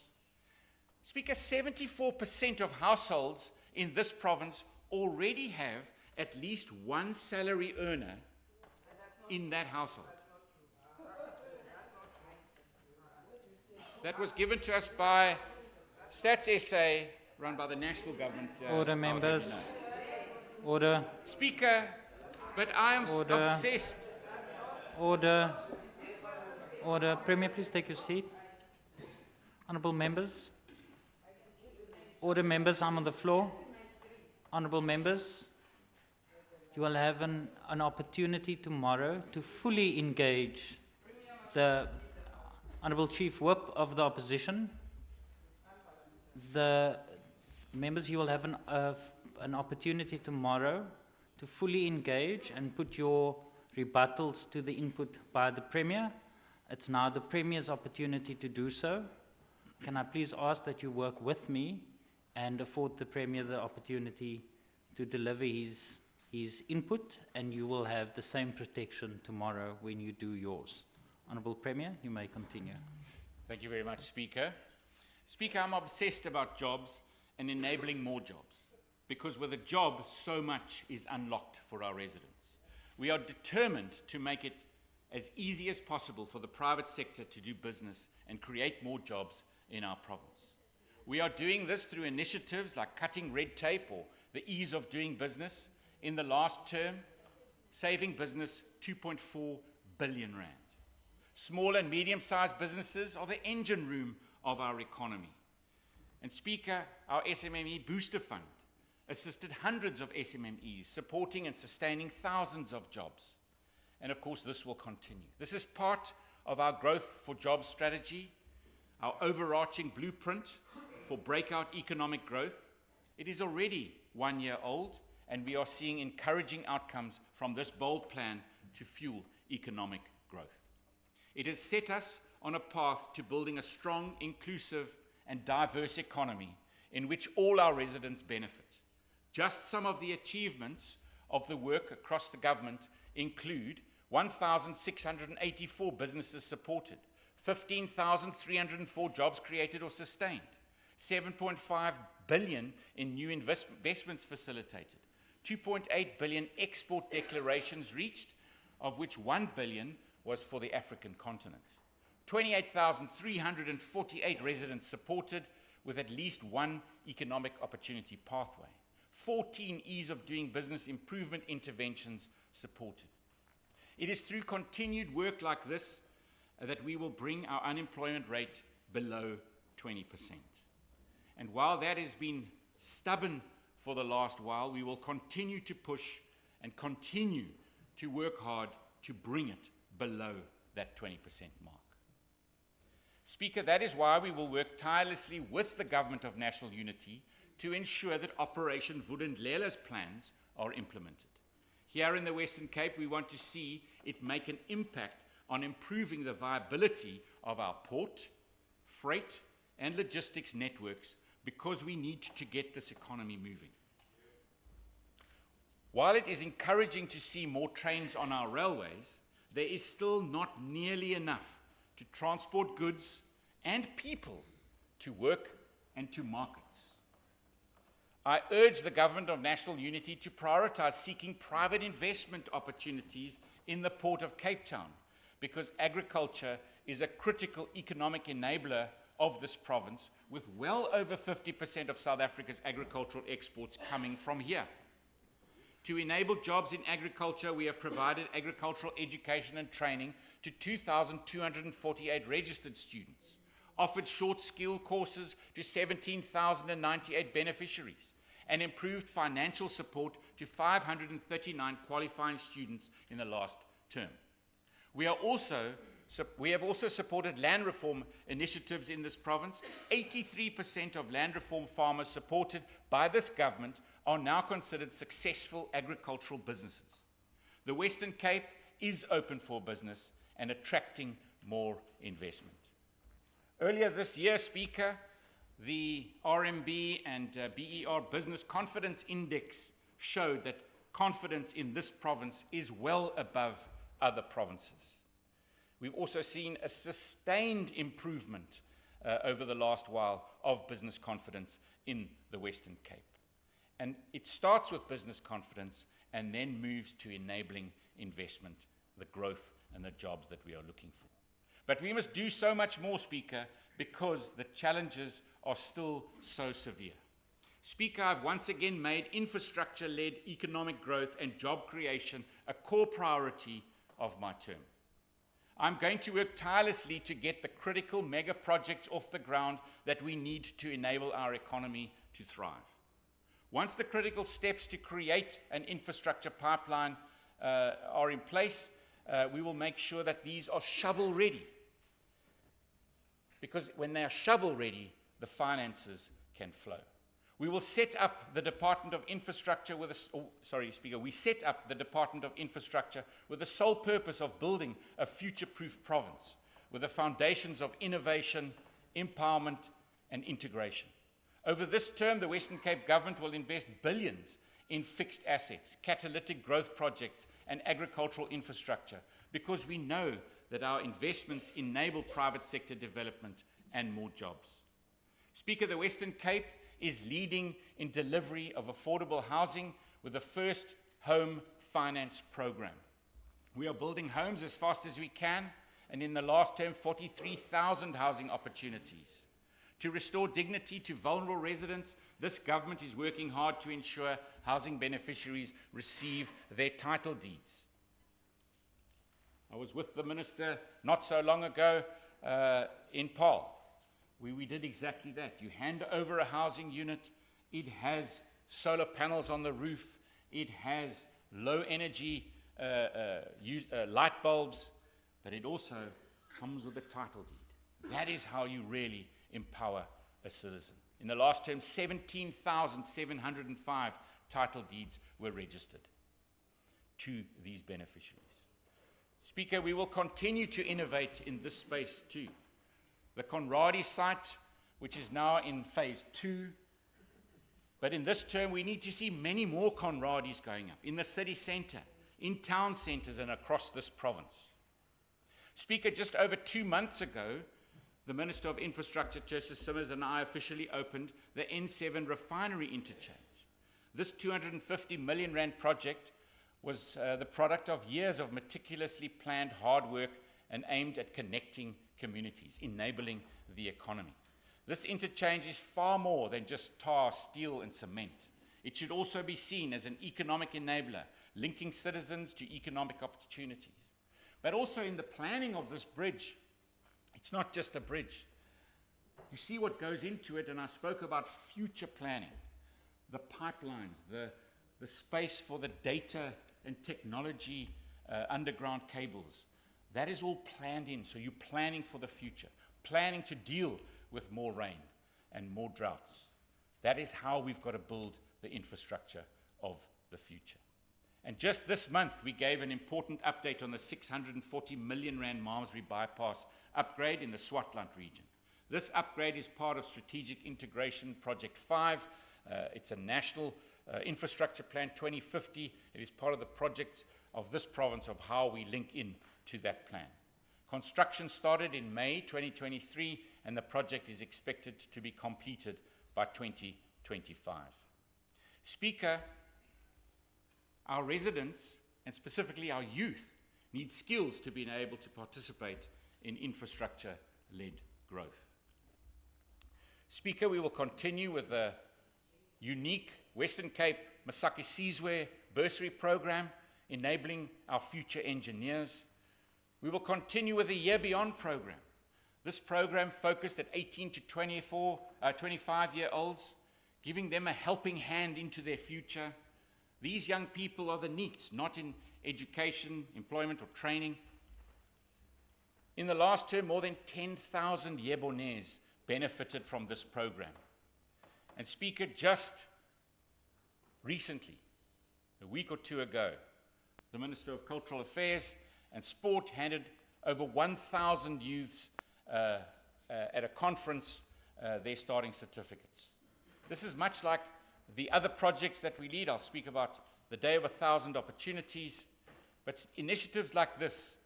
Speaker, 74% of households in this province already have at least one salary earner in that household. That was given to us by Stats SA, run by the national government. Order, members. Order. Speaker, but I am Order. obsessed. Order. Order. Premier, please take your seat. Honourable members. Order, members. I'm on the floor. Honourable members, you will have an opportunity tomorrow to fully engage the Honourable Chief Whip of the Opposition. The members, you will have an opportunity tomorrow to fully engage and put your rebuttals to the input by the Premier. It's now the Premier's opportunity to do so. Can I please ask that you work with me and afford the Premier the opportunity to deliver his input, and you will have the same protection tomorrow when you do yours. Honourable Premier, you may continue. Thank you very much, Speaker. Speaker, I'm obsessed about jobs and enabling more jobs, because with a job, so much is unlocked for our residents. We are determined to make it as easy as possible for the private sector to do business and create more jobs in our province. We are doing this through initiatives like cutting red tape or the ease of doing business. In the last term, saving business 2.4 billion rand. Small and medium-sized businesses are the engine room of our economy. And Speaker, our SMME Booster Fund assisted hundreds of SMMEs, supporting and sustaining thousands of jobs. And of course, this will continue. This is part of our growth for jobs strategy, our overarching blueprint for breakout economic growth. It is already 1 year old, and we are seeing encouraging outcomes from this bold plan to fuel economic growth. It has set us on a path to building a strong, inclusive, and diverse economy in which all our residents benefit. Just some of the achievements of the work across the government include 1,684 businesses supported, 15,304 jobs created or sustained, 7.5 billion in new investments facilitated, 2.8 billion export declarations reached, of which 1 billion was for the African continent, 28,348 residents supported with at least one economic opportunity pathway, 14 ease of doing business improvement interventions supported. It is through continued work like this that we will bring our unemployment rate below 20%. And while that has been stubborn for the last while, we will continue to push and continue to work hard to bring it below that 20% mark. Speaker, that is why we will work tirelessly with the Government of National Unity to ensure that Operation Vulindlela's plans are implemented. Here in the Western Cape, we want to see it make an impact on improving the viability of our port, freight, and logistics networks, because we need to get this economy moving. While it is encouraging to see more trains on our railways, there is still not nearly enough to transport goods and people to work and to markets. I urge the Government of National Unity to prioritize seeking private investment opportunities in the Port of Cape Town, because agriculture is a critical economic enabler of this province, with well over 50% of South Africa's agricultural exports coming from here. To enable jobs in agriculture, we have provided agricultural education and training to 2,248 registered students, offered short skill courses to 17,098 beneficiaries, and improved financial support to 539 qualifying students in the last term. We have also supported land reform initiatives in this province. 83% of land reform farmers supported by this government are now considered successful agricultural businesses. The Western Cape is open for business and attracting more investment. Earlier this year, Speaker, the RMB and BER Business Confidence Index showed that confidence in this province is well above other provinces. We've also seen a sustained improvement over the last while of business confidence in the Western Cape. And it starts with business confidence and then moves to enabling investment, the growth and the jobs that we are looking for. But we must do so much more, Speaker, because the challenges are still so severe. Speaker, I've once again made infrastructure-led economic growth and job creation a core priority of my term. I'm going to work tirelessly to get the critical mega projects off the ground that we need to enable our economy to thrive. Once the critical steps to create an infrastructure pipeline are in place, we will make sure that these are shovel-ready. Because when they are shovel-ready, the finances can flow. We will set up the Department of Infrastructure with we set up the Department of Infrastructure with the sole purpose of building a future-proof province with the foundations of innovation, empowerment, and integration. Over this term, the Western Cape government will invest billions in fixed assets, catalytic growth projects, and agricultural infrastructure, because we know that our investments enable private sector development and more jobs. Speaker, the Western Cape is leading in delivery of affordable housing with the first home finance program. We are building homes as fast as we can, and in the last term, 43,000 housing opportunities. To restore dignity to vulnerable residents, this government is working hard to ensure housing beneficiaries receive their title deeds. I was with the Minister not so long ago in Paarl, where we did exactly that. You hand over a housing unit, it has solar panels on the roof, it has low energy light bulbs, but it also comes with a title deed. That is how you really empower a citizen. In the last term, 17,705 title deeds were registered to these beneficiaries. Speaker, we will continue to innovate in this space too. The Conradie site, which is now in phase 2, but in this term we need to see many more Conradies going up in the city centre, in town centres and across this province. Speaker, just over 2 months ago, the Minister of Infrastructure, Tertius Simmers, and I officially opened the N7 refinery interchange. This 250 million rand project was the product of years of meticulously planned hard work and aimed at connecting communities, enabling the economy. This interchange is far more than just tar, steel, and cement. It should also be seen as an economic enabler, linking citizens to economic opportunities. But also in the planning of this bridge, it's not just a bridge. You see what goes into it, and I spoke about future planning, the pipelines, the space for the data and technology underground cables. That is all planned in, so you're planning for the future, planning to deal with more rain and more droughts. That is how we've got to build the infrastructure of the future. And just this month, we gave an important update on the 640 million rand Malmesbury bypass upgrade in the Swartland region. This upgrade is part of Strategic Integration Project 5. It's a national infrastructure plan 2050. It is part of the projects of this province of how we link in to that plan. Construction started in May 2023, and the project is expected to be completed by 2025. Speaker, our residents, and specifically our youth, need skills to be able to participate in infrastructure-led growth. Speaker, we will continue with the unique Western Cape Masaki Sizwe bursary program, enabling our future engineers. We will continue with the Year Beyond program. This program focused at 18 to 25-year-olds, giving them a helping hand into their future. These young people are the NEETs, not in education, employment, or training. In the last term, more than 10,000 Yebones benefited from this program. And Speaker, just recently, a week or two ago, the Minister of Cultural Affairs and Sport handed over 1,000 youths at a conference their starting certificates. This is much like the other projects that we lead. I'll speak about the Day of 1,000 Opportunities, but initiatives like this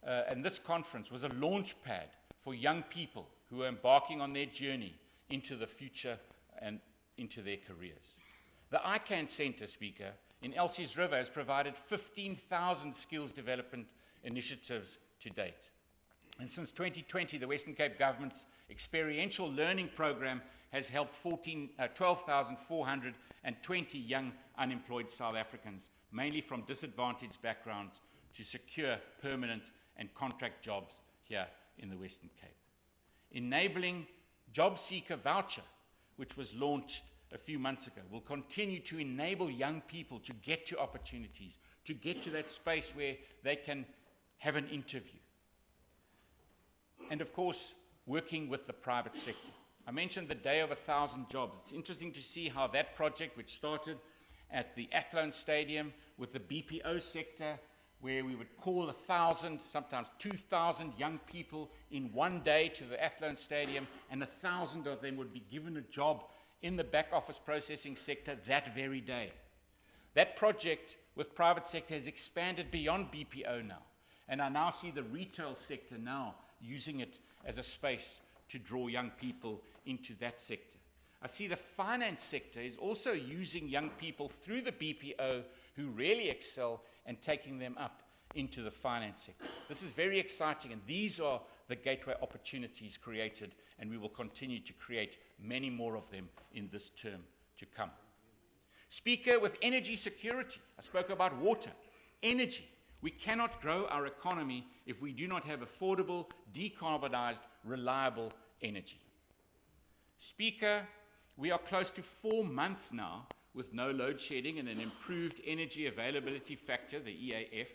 and this conference was a launch pad for young people who are embarking on their journey into the future and into their careers. The ICANN Centre, Speaker, in Elsie's River has provided 15,000 skills development initiatives to date. And since 2020, the Western Cape Government's experiential learning program has helped 12,420 young unemployed South Africans, mainly from disadvantaged backgrounds, to secure permanent and contract jobs here in the Western Cape. Enabling Job Seeker Voucher, which was launched a few months ago, will continue to enable young people to get to opportunities, to get to that space where they can have an interview. And of course, working with the private sector. I mentioned the Day of 1,000 Jobs. It's interesting to see how that project, which started at the Athlone Stadium with the BPO sector, where we would call 1,000, sometimes 2,000 young people in one day to the Athlone Stadium, and 1,000 of them would be given a job in the back office processing sector that very day. That project with private sector has expanded beyond BPO now, and I now see the retail sector now using it as a space to draw young people into that sector. I see the finance sector is also using young people through the BPO who really excel and taking them up into the finance sector. This is very exciting, and these are the gateway opportunities created, and we will continue to create many more of them in this term to come. Speaker, with energy security, I spoke about water, energy. We cannot grow our economy if we do not have affordable, decarbonized, reliable energy. Speaker, we are close to 4 months now with no load shedding and an improved energy availability factor, the EAF,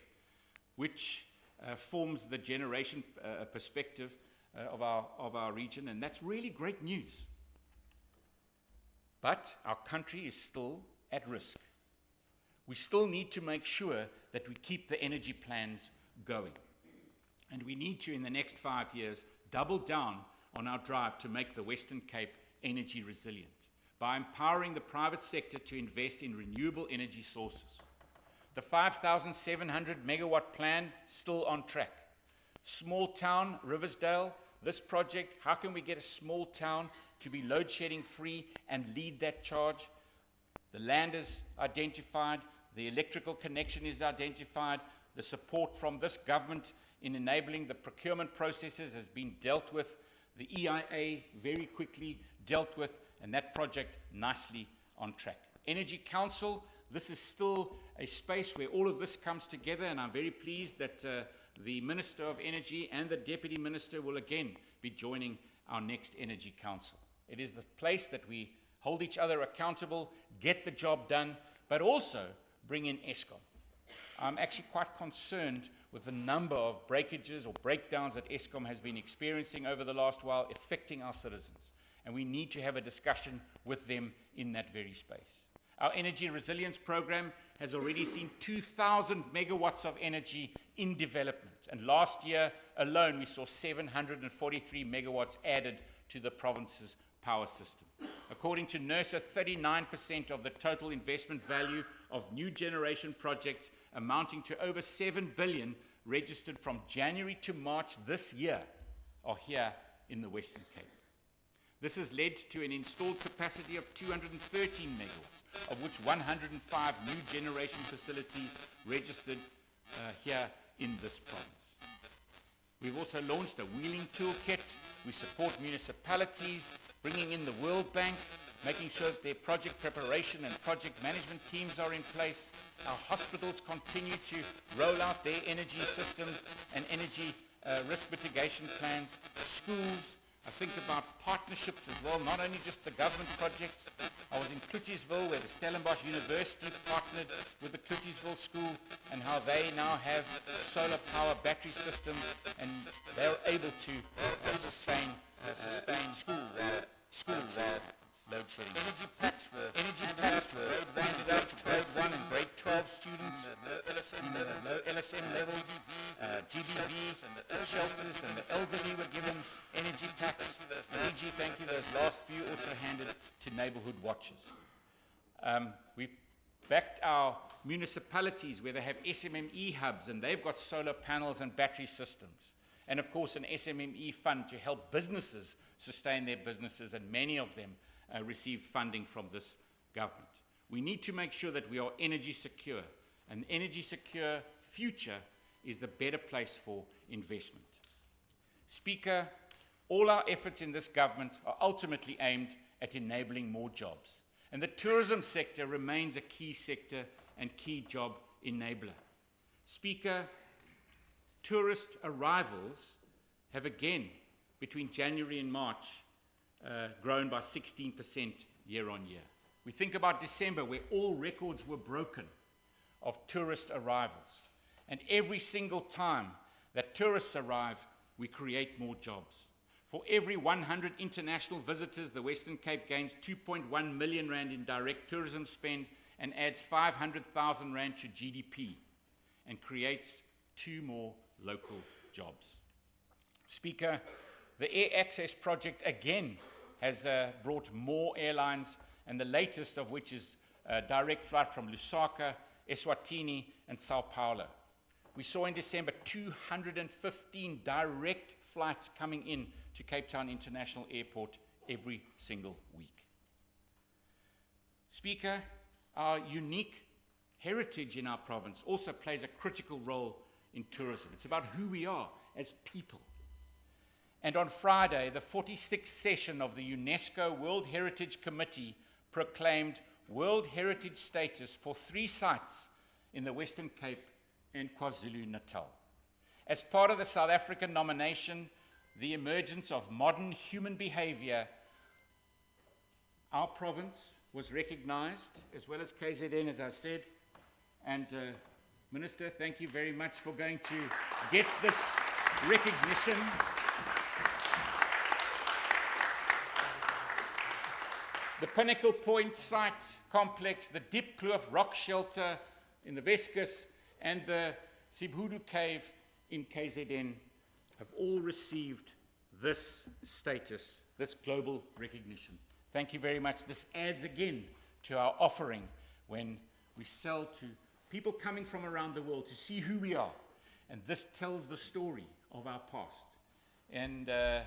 which forms the generation perspective of our region, and that's really great news. But our country is still at risk. We still need to make sure that we keep the energy plans going. And we need to, in the next 5 years, double down on our drive to make the Western Cape energy resilient by empowering the private sector to invest in renewable energy sources. The 5,700 megawatt plan, still on track. Small town, Riversdale, this project, how can we get a small town to be load shedding free and lead that charge? The land is identified, the electrical connection is identified, the support from this government in enabling the procurement processes has been dealt with, the EIA very quickly dealt with, and that project nicely on track. Energy Council, this is still a space where all of this comes together, and I'm very pleased that the Minister of Energy and the Deputy Minister will again be joining our next Energy Council. It is the place that we hold each other accountable, get the job done, but also bring in Eskom. I'm actually quite concerned with the number of breakages or breakdowns that Eskom has been experiencing over the last while, affecting our citizens. And we need to have a discussion with them in that very space. Our energy resilience program has already seen 2,000 megawatts of energy in development. And last year alone, we saw 743 megawatts added to the province's power system. According to NERSA, 39% of the total investment value of new generation projects amounting to over 7 billion registered from January to March this year are here in the Western Cape. This has led to an installed capacity of 213 megawatts, of which 105 new generation facilities registered here in this province. We've also launched a wheeling toolkit. We support municipalities, bringing in the World Bank, making sure that their project preparation and project management teams are in place. Our hospitals continue to roll out their energy systems and energy risk mitigation plans. Schools, I think about partnerships as well, not only just the government projects. I was in Cloetesville where the Stellenbosch University partnered with the Cloetesville School and how they now have solar power battery systems and they're able to sustain school load shedding. Energy packs were handed out to grade 1 and grade 12 students in the low LSM levels. GBV shelters and the elderly were given energy packs. And EG, thank you, those last few also handed to neighborhood watches. We backed our municipalities where they have SMME hubs and they've got solar panels and battery systems. and of course an SMME fund to help businesses sustain their businesses, and many of them received funding from this government. We need to make sure that we are energy secure. An energy secure future is the better place for investment. Speaker, all our efforts in this government are ultimately aimed at enabling more jobs. And the tourism sector remains a key sector and key job enabler. Speaker, tourist arrivals have again, between January and March, grown by 16% year on year. We think about December, where all records were broken of tourist arrivals. And every single time that tourists arrive, we create more jobs. For every 100 international visitors, the Western Cape gains 2.1 million rand in direct tourism spend and adds 500,000 rand to GDP and creates 2 more local jobs. Speaker, the Air Access project again has brought more airlines, and the latest of which is a direct flight from Lusaka, Eswatini, and Sao Paulo. We saw in December 215 direct flights coming in to Cape Town International Airport every single week. Speaker, our unique heritage in our province also plays a critical role in tourism. It's about who we are as people. And on Friday, the 46th session of the UNESCO World Heritage Committee proclaimed World Heritage status for 3 sites in the Western Cape and KwaZulu-Natal. As part of the South African nomination, the emergence of modern human behavior, our province was recognized, as well as KZN, as I said. And Minister, thank you very much for going to get this recognition. The Pinnacle Point site complex, the Diepkloof rock shelter in the Weskus, and the Sibhudu cave in KZN have all received this status, this global recognition. Thank you very much. This adds again to our offering when we sell to people coming from around the world to see who we are. And this tells the story of our past. And I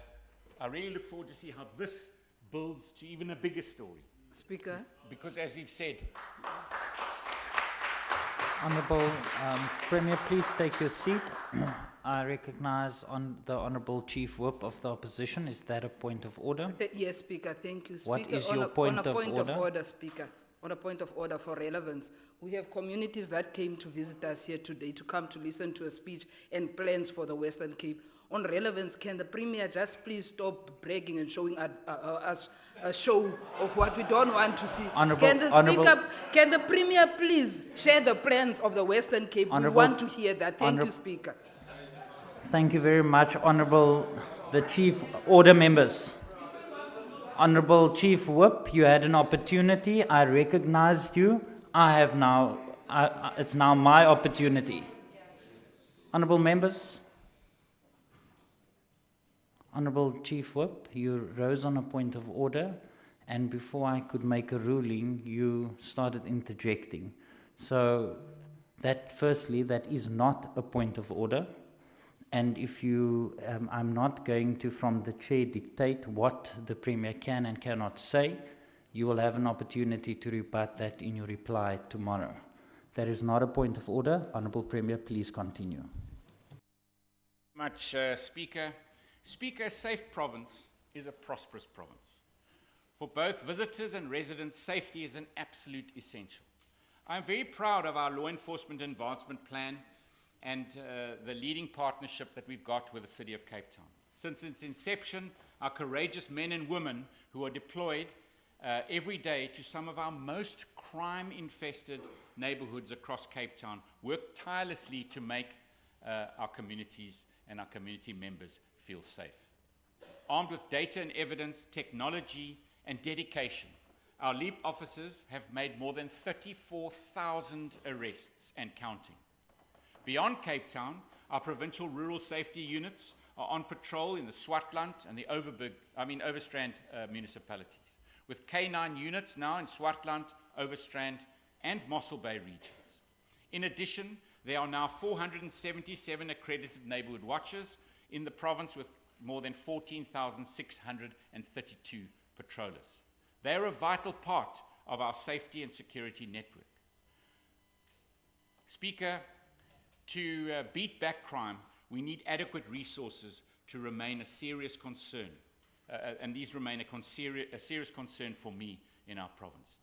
really look forward to see how this builds to even a bigger story. Speaker. Because as we've said, Honourable Premier, please take your seat. I recognise the Honourable Chief Whip of the Opposition. Is that a point of order? Yes, Speaker. Thank you, Speaker. What is your point of order? Speaker. On a point of order for relevance, we have communities that came to visit us here today to come to listen to a speech and plans for the Western Cape. On relevance, can the Premier just please stop bragging and showing us a show of what we don't want to see? Can the Premier please share the plans of the Western Cape? We want to hear that. Thank you, Speaker. Thank you very much, Honourable the Chief Order members. Honourable Chief Whip, you had an opportunity. I recognized you. It's now my opportunity. Honourable members. Honourable Chief Whip, you rose on a point of order, and before I could make a ruling, you started interjecting. So firstly, that is not a point of order. And if you, I'm not going to, from the chair, dictate what the Premier can and cannot say. You will have an opportunity to rebut that in your reply tomorrow. That is not a point of order. Honourable Premier, please continue. Much, Speaker. Speaker, a safe province is a prosperous province. For both visitors and residents, safety is an absolute essential. I'm very proud of our law enforcement advancement plan and the leading partnership that we've got with the City of Cape Town. Since its inception, our courageous men and women who are deployed every day to some of our most crime-infested neighborhoods across Cape Town work tirelessly to make our communities and our community members feel safe. Armed with data and evidence, technology, and dedication, our LEAP officers have made more than 34,000 arrests and counting. Beyond Cape Town, our provincial rural safety units are on patrol in the Swartland and the Overstrand municipalities, with K9 units now in Swartland, Overstrand, and Mossel Bay regions. In addition, there are now 477 accredited neighbourhood watchers in the province with more than 14,632 patrollers. They are a vital part of our safety and security network. Speaker, to beat back crime, we need adequate resources to remain a serious concern, and these remain a serious concern for me in our province.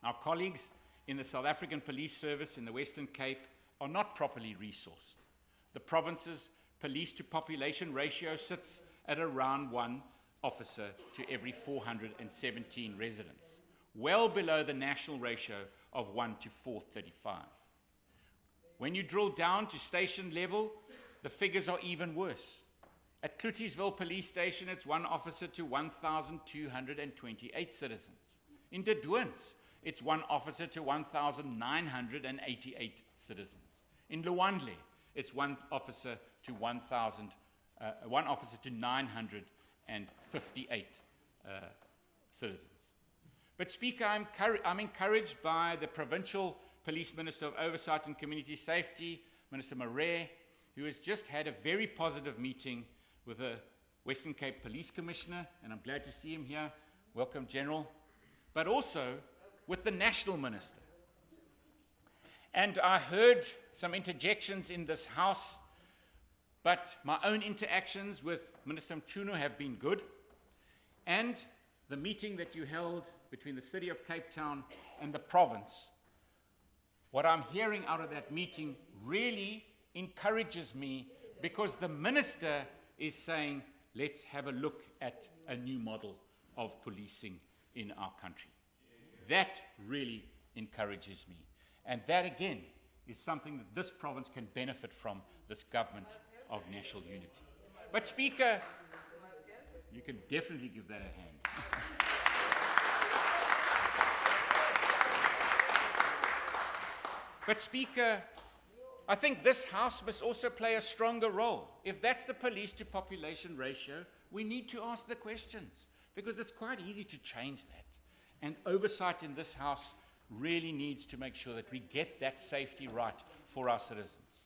Our colleagues in the South African Police Service in the Western Cape are not properly resourced. The province's police to population ratio sits at around 1 officer to every 417 residents, well below the national ratio of 1 to 435. When you drill down to station level, the figures are even worse. At Cloutiesville Police Station, it's 1 officer to 1,228 citizens. In De Doorns, it's 1 officer to 1,988 citizens. In Luandle, it's 1 officer to 958 citizens. But Speaker, I'm encouraged by the Provincial Police Minister of Oversight and Community Safety, Minister Marais, who has just had a very positive meeting with the Western Cape Police Commissioner, and I'm glad to see him here. Welcome, General. But also with the National Minister. And I heard some interjections in this House, but my own interactions with Minister Mchunu have been good. And the meeting that you held between the City of Cape Town and the province, what I'm hearing out of that meeting really encourages me, because the Minister is saying, let's have a look at a new model of policing in our country. That really encourages me. And that, again, is something that this province can benefit from, this government of national unity. But Speaker, you can definitely give that a hand. But Speaker, I think this House must also play a stronger role. If that's the police to population ratio, we need to ask the questions, because it's quite easy to change that. And oversight in this House really needs to make sure that we get that safety right for our citizens.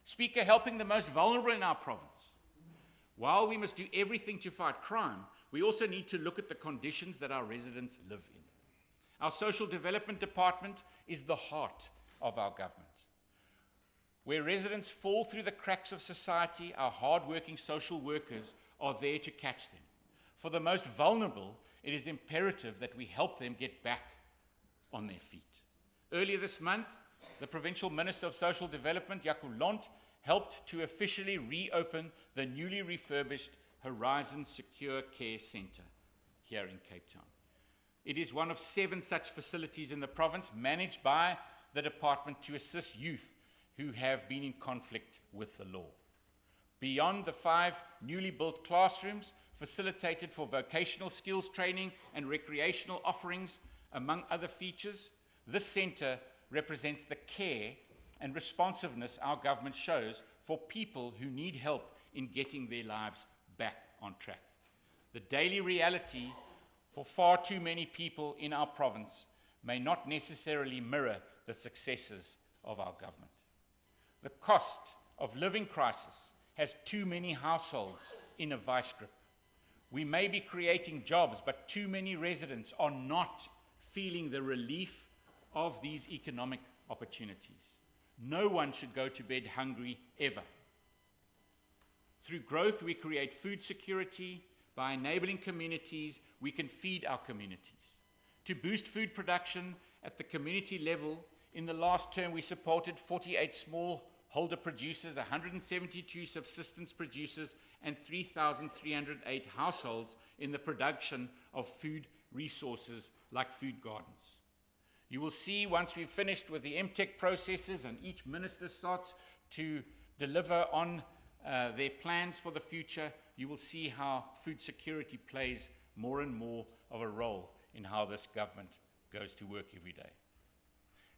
Speaker, helping the most vulnerable in our province. While we must do everything to fight crime, we also need to look at the conditions that our residents live in. Our Social Development Department is the heart of our government. Where residents fall through the cracks of society, our hard-working social workers are there to catch them. For the most vulnerable, it is imperative that we help them get back on their feet. Earlier this month, the Provincial Minister of Social Development, Jaco Lont, helped to officially reopen the newly refurbished Horizon Secure Care Centre here in Cape Town. It is one of 7 such facilities in the province managed by the department to assist youth who have been in conflict with the law. Beyond the 5 newly built classrooms facilitated for vocational skills training and recreational offerings, among other features, this centre represents the care and responsiveness our government shows for people who need help in getting their lives back on track. The daily reality for far too many people in our province may not necessarily mirror the successes of our government. The cost of living crisis has too many households in a vice grip. We may be creating jobs, but too many residents are not feeling the relief of these economic opportunities. No one should go to bed hungry ever. Through growth, we create food security. By enabling communities, we can feed our communities. To boost food production at the community level, in the last term we supported 48 smallholder producers, 172 subsistence producers, and 3,308 households in the production of food resources like food gardens. You will see once we've finished with the MTech processes and each minister starts to deliver on their plans for the future, you will see how food security plays more and more of a role in how this government goes to work every day.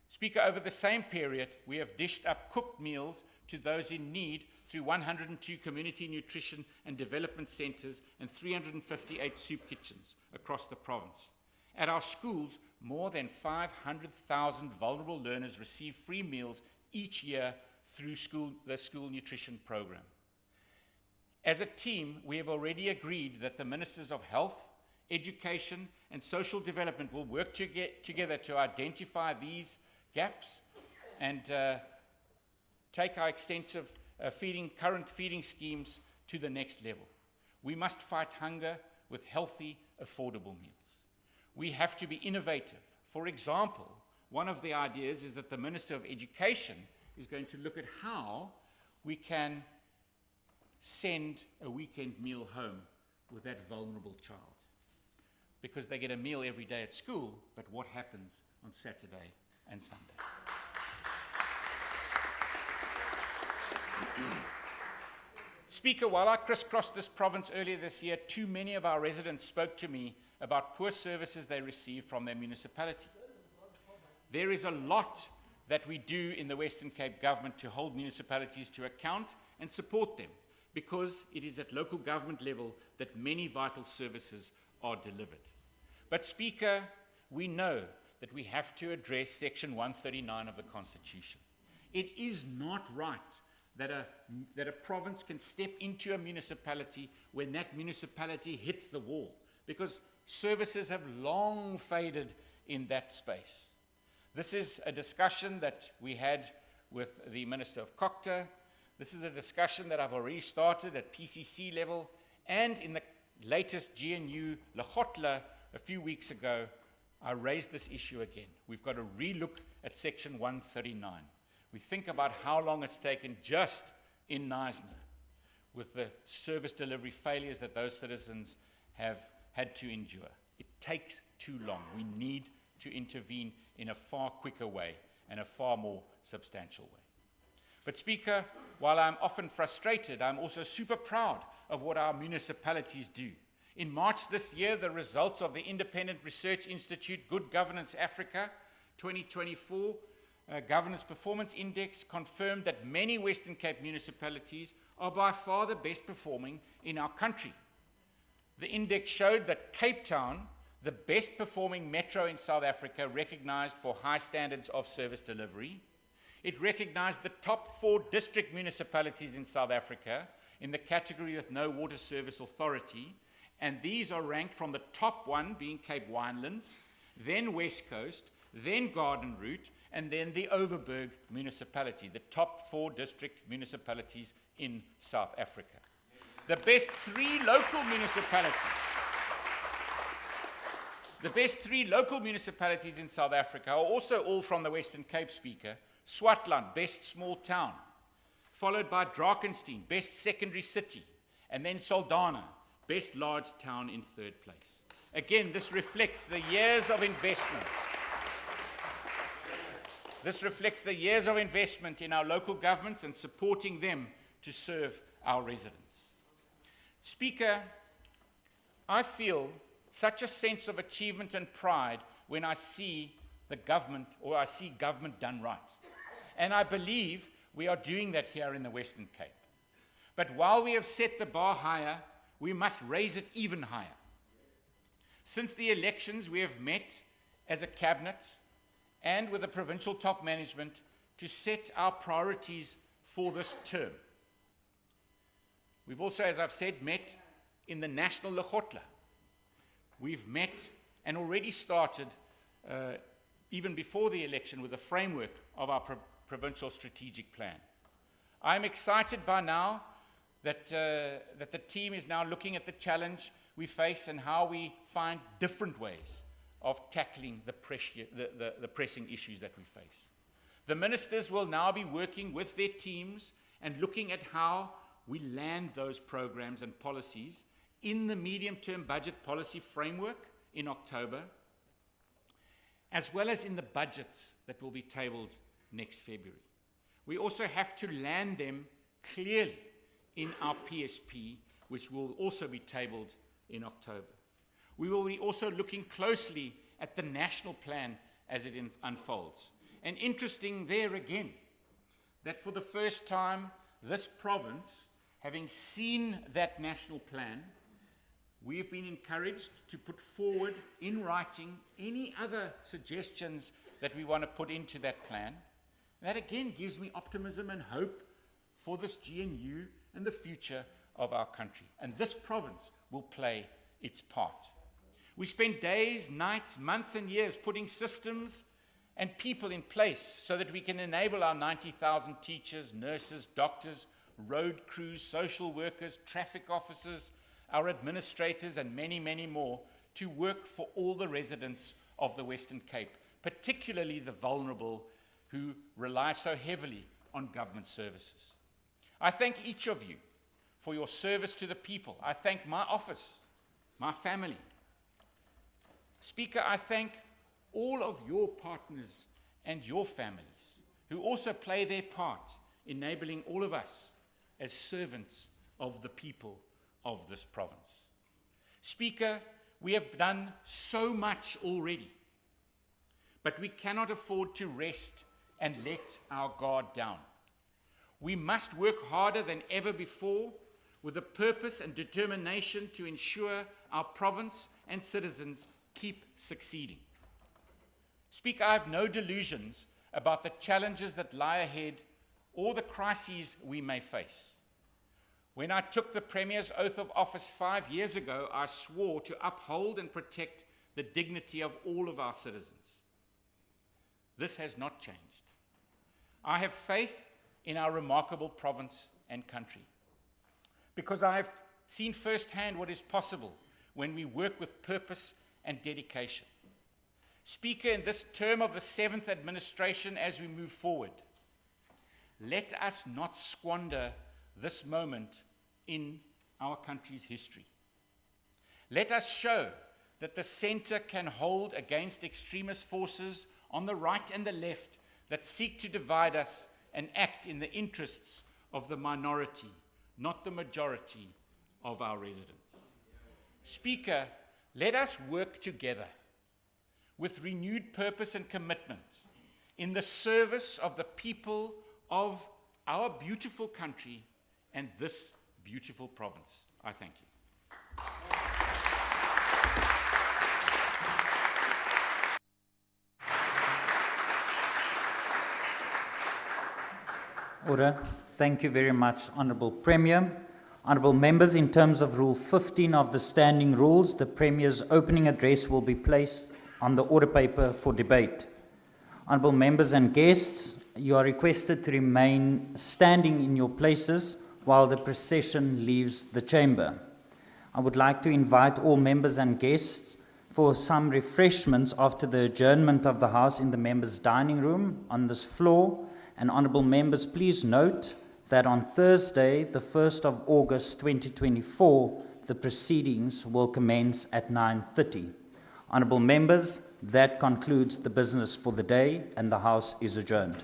Speaker, over the same period, we have dished up cooked meals to those in need through 102 community nutrition and development centres and 358 soup kitchens across the province. At our schools, more than 500,000 vulnerable learners receive free meals each year through the school nutrition program. As a team, we have already agreed that the Ministers of Health, Education and Social Development will work together to identify these gaps and take our extensive current feeding schemes to the next level. We must fight hunger with healthy, affordable meals. We have to be innovative. For example, one of the ideas is that the Minister of Education is going to look at how we can send a weekend meal home with that vulnerable child. Because they get a meal every day at school, but what happens on Saturday and Sunday? Speaker, while I crisscrossed this province earlier this year, too many of our residents spoke to me about poor services they receive from their municipality. There is a lot that we do in the Western Cape government to hold municipalities to account and support them, because it is at local government level that many vital services are delivered. But Speaker, we know that we have to address Section 139 of the Constitution. It is not right that a province can step into a municipality when that municipality hits the wall, because services have long faded in that space. This is a discussion that we had with the Minister of Cocta. This is a discussion that I've already started at PCC level, and in the latest GNU Lehotla a few weeks ago, I raised this issue again. We've got to relook at Section 139. We think about how long it's taken just in Knysna with the service delivery failures that those citizens have had to endure. It takes too long. We need to intervene in a far quicker way and a far more substantial way. But Speaker, while I'm often frustrated, I'm also super proud of what our municipalities do. In March this year, the results of the Independent Research Institute Good Governance Africa 2024 Governance Performance Index confirmed that many Western Cape municipalities are by far the best performing in our country. The index showed that Cape Town, the best performing metro in South Africa, recognized for high standards of service delivery. It recognized the top 4 district municipalities in South Africa in the category with no water service authority, and these are ranked from the top 1 being Cape Winelands, then West Coast, then Garden Route, and then the Overberg municipality, the top 4 district municipalities in South Africa. The best 3 local municipalities in South Africa are also all from the Western Cape, Speaker. Swartland, best small town, followed by Drakenstein, best secondary city, and then Saldanha, best large town in 3rd place. Again, this reflects the years of investment. This reflects the years of investment in our local governments and supporting them to serve our residents. Speaker, I feel such a sense of achievement and pride when I see the government, or I see government done right. And I believe we are doing that here in the Western Cape. But while we have set the bar higher, we must raise it even higher. Since the elections, we have met as a cabinet and with the provincial top management to set our priorities for this term. We've also, as I've said, met in the national Lehotla. We've met and already started, even before the election, with the framework of our provincial strategic plan. I'm excited by now that the team is now looking at the challenge we face and how we find different ways of tackling the pressing issues that we face. The ministers will now be working with their teams and looking at how we land those programs and policies in the medium-term budget policy framework in October, as well as in the budgets that will be tabled next February. We also have to land them clearly in our PSP, which will also be tabled in October. We will be also looking closely at the national plan as it unfolds. And interesting there again, that for the first time, this province, having seen that national plan, we have been encouraged to put forward in writing any other suggestions that we want to put into that plan. And that again gives me optimism and hope for this GNU and the future of our country. And this province will play its part. We spend days, nights, months and years putting systems and people in place so that we can enable our 90,000 teachers, nurses, doctors, road crews, social workers, traffic officers, our administrators and many, many more to work for all the residents of the Western Cape, particularly the vulnerable who rely so heavily on government services. I thank each of you for your service to the people. I thank my office, my family. Speaker, I thank all of your partners and your families who also play their part, enabling all of us as servants of the people of this province. Speaker, we have done so much already, but we cannot afford to rest and let our guard down. We must work harder than ever before with a purpose and determination to ensure our province and citizens keep succeeding. Speaker, I have no delusions about the challenges that lie ahead or the crises we may face. When I took the Premier's oath of office 5 years ago, I swore to uphold and protect the dignity of all of our citizens. This has not changed. I have faith in our remarkable province and country, because I have seen firsthand what is possible when we work with purpose and dedication. Speaker, in this term of the 7th administration, as we move forward, let us not squander this moment in our country's history. Let us show that the centre can hold against extremist forces on the right and the left that seek to divide us and act in the interests of the minority, not the majority of our residents. Speaker, let us work together with renewed purpose and commitment in the service of the people of our beautiful country and this beautiful province. I thank you. Order. Thank you very much, Honourable Premier. Honourable members, in terms of Rule 15 of the Standing Rules, the Premier's opening address will be placed on the order paper for debate. Honourable members and guests, you are requested to remain standing in your places while the procession leaves the chamber. I would like to invite all members and guests for some refreshments after the adjournment of the House in the members' dining room on this floor. And honourable members, please note that on Thursday, the 1st of August 2024, the proceedings will commence at 9:30. Honourable members, that concludes the business for the day, and the House is adjourned.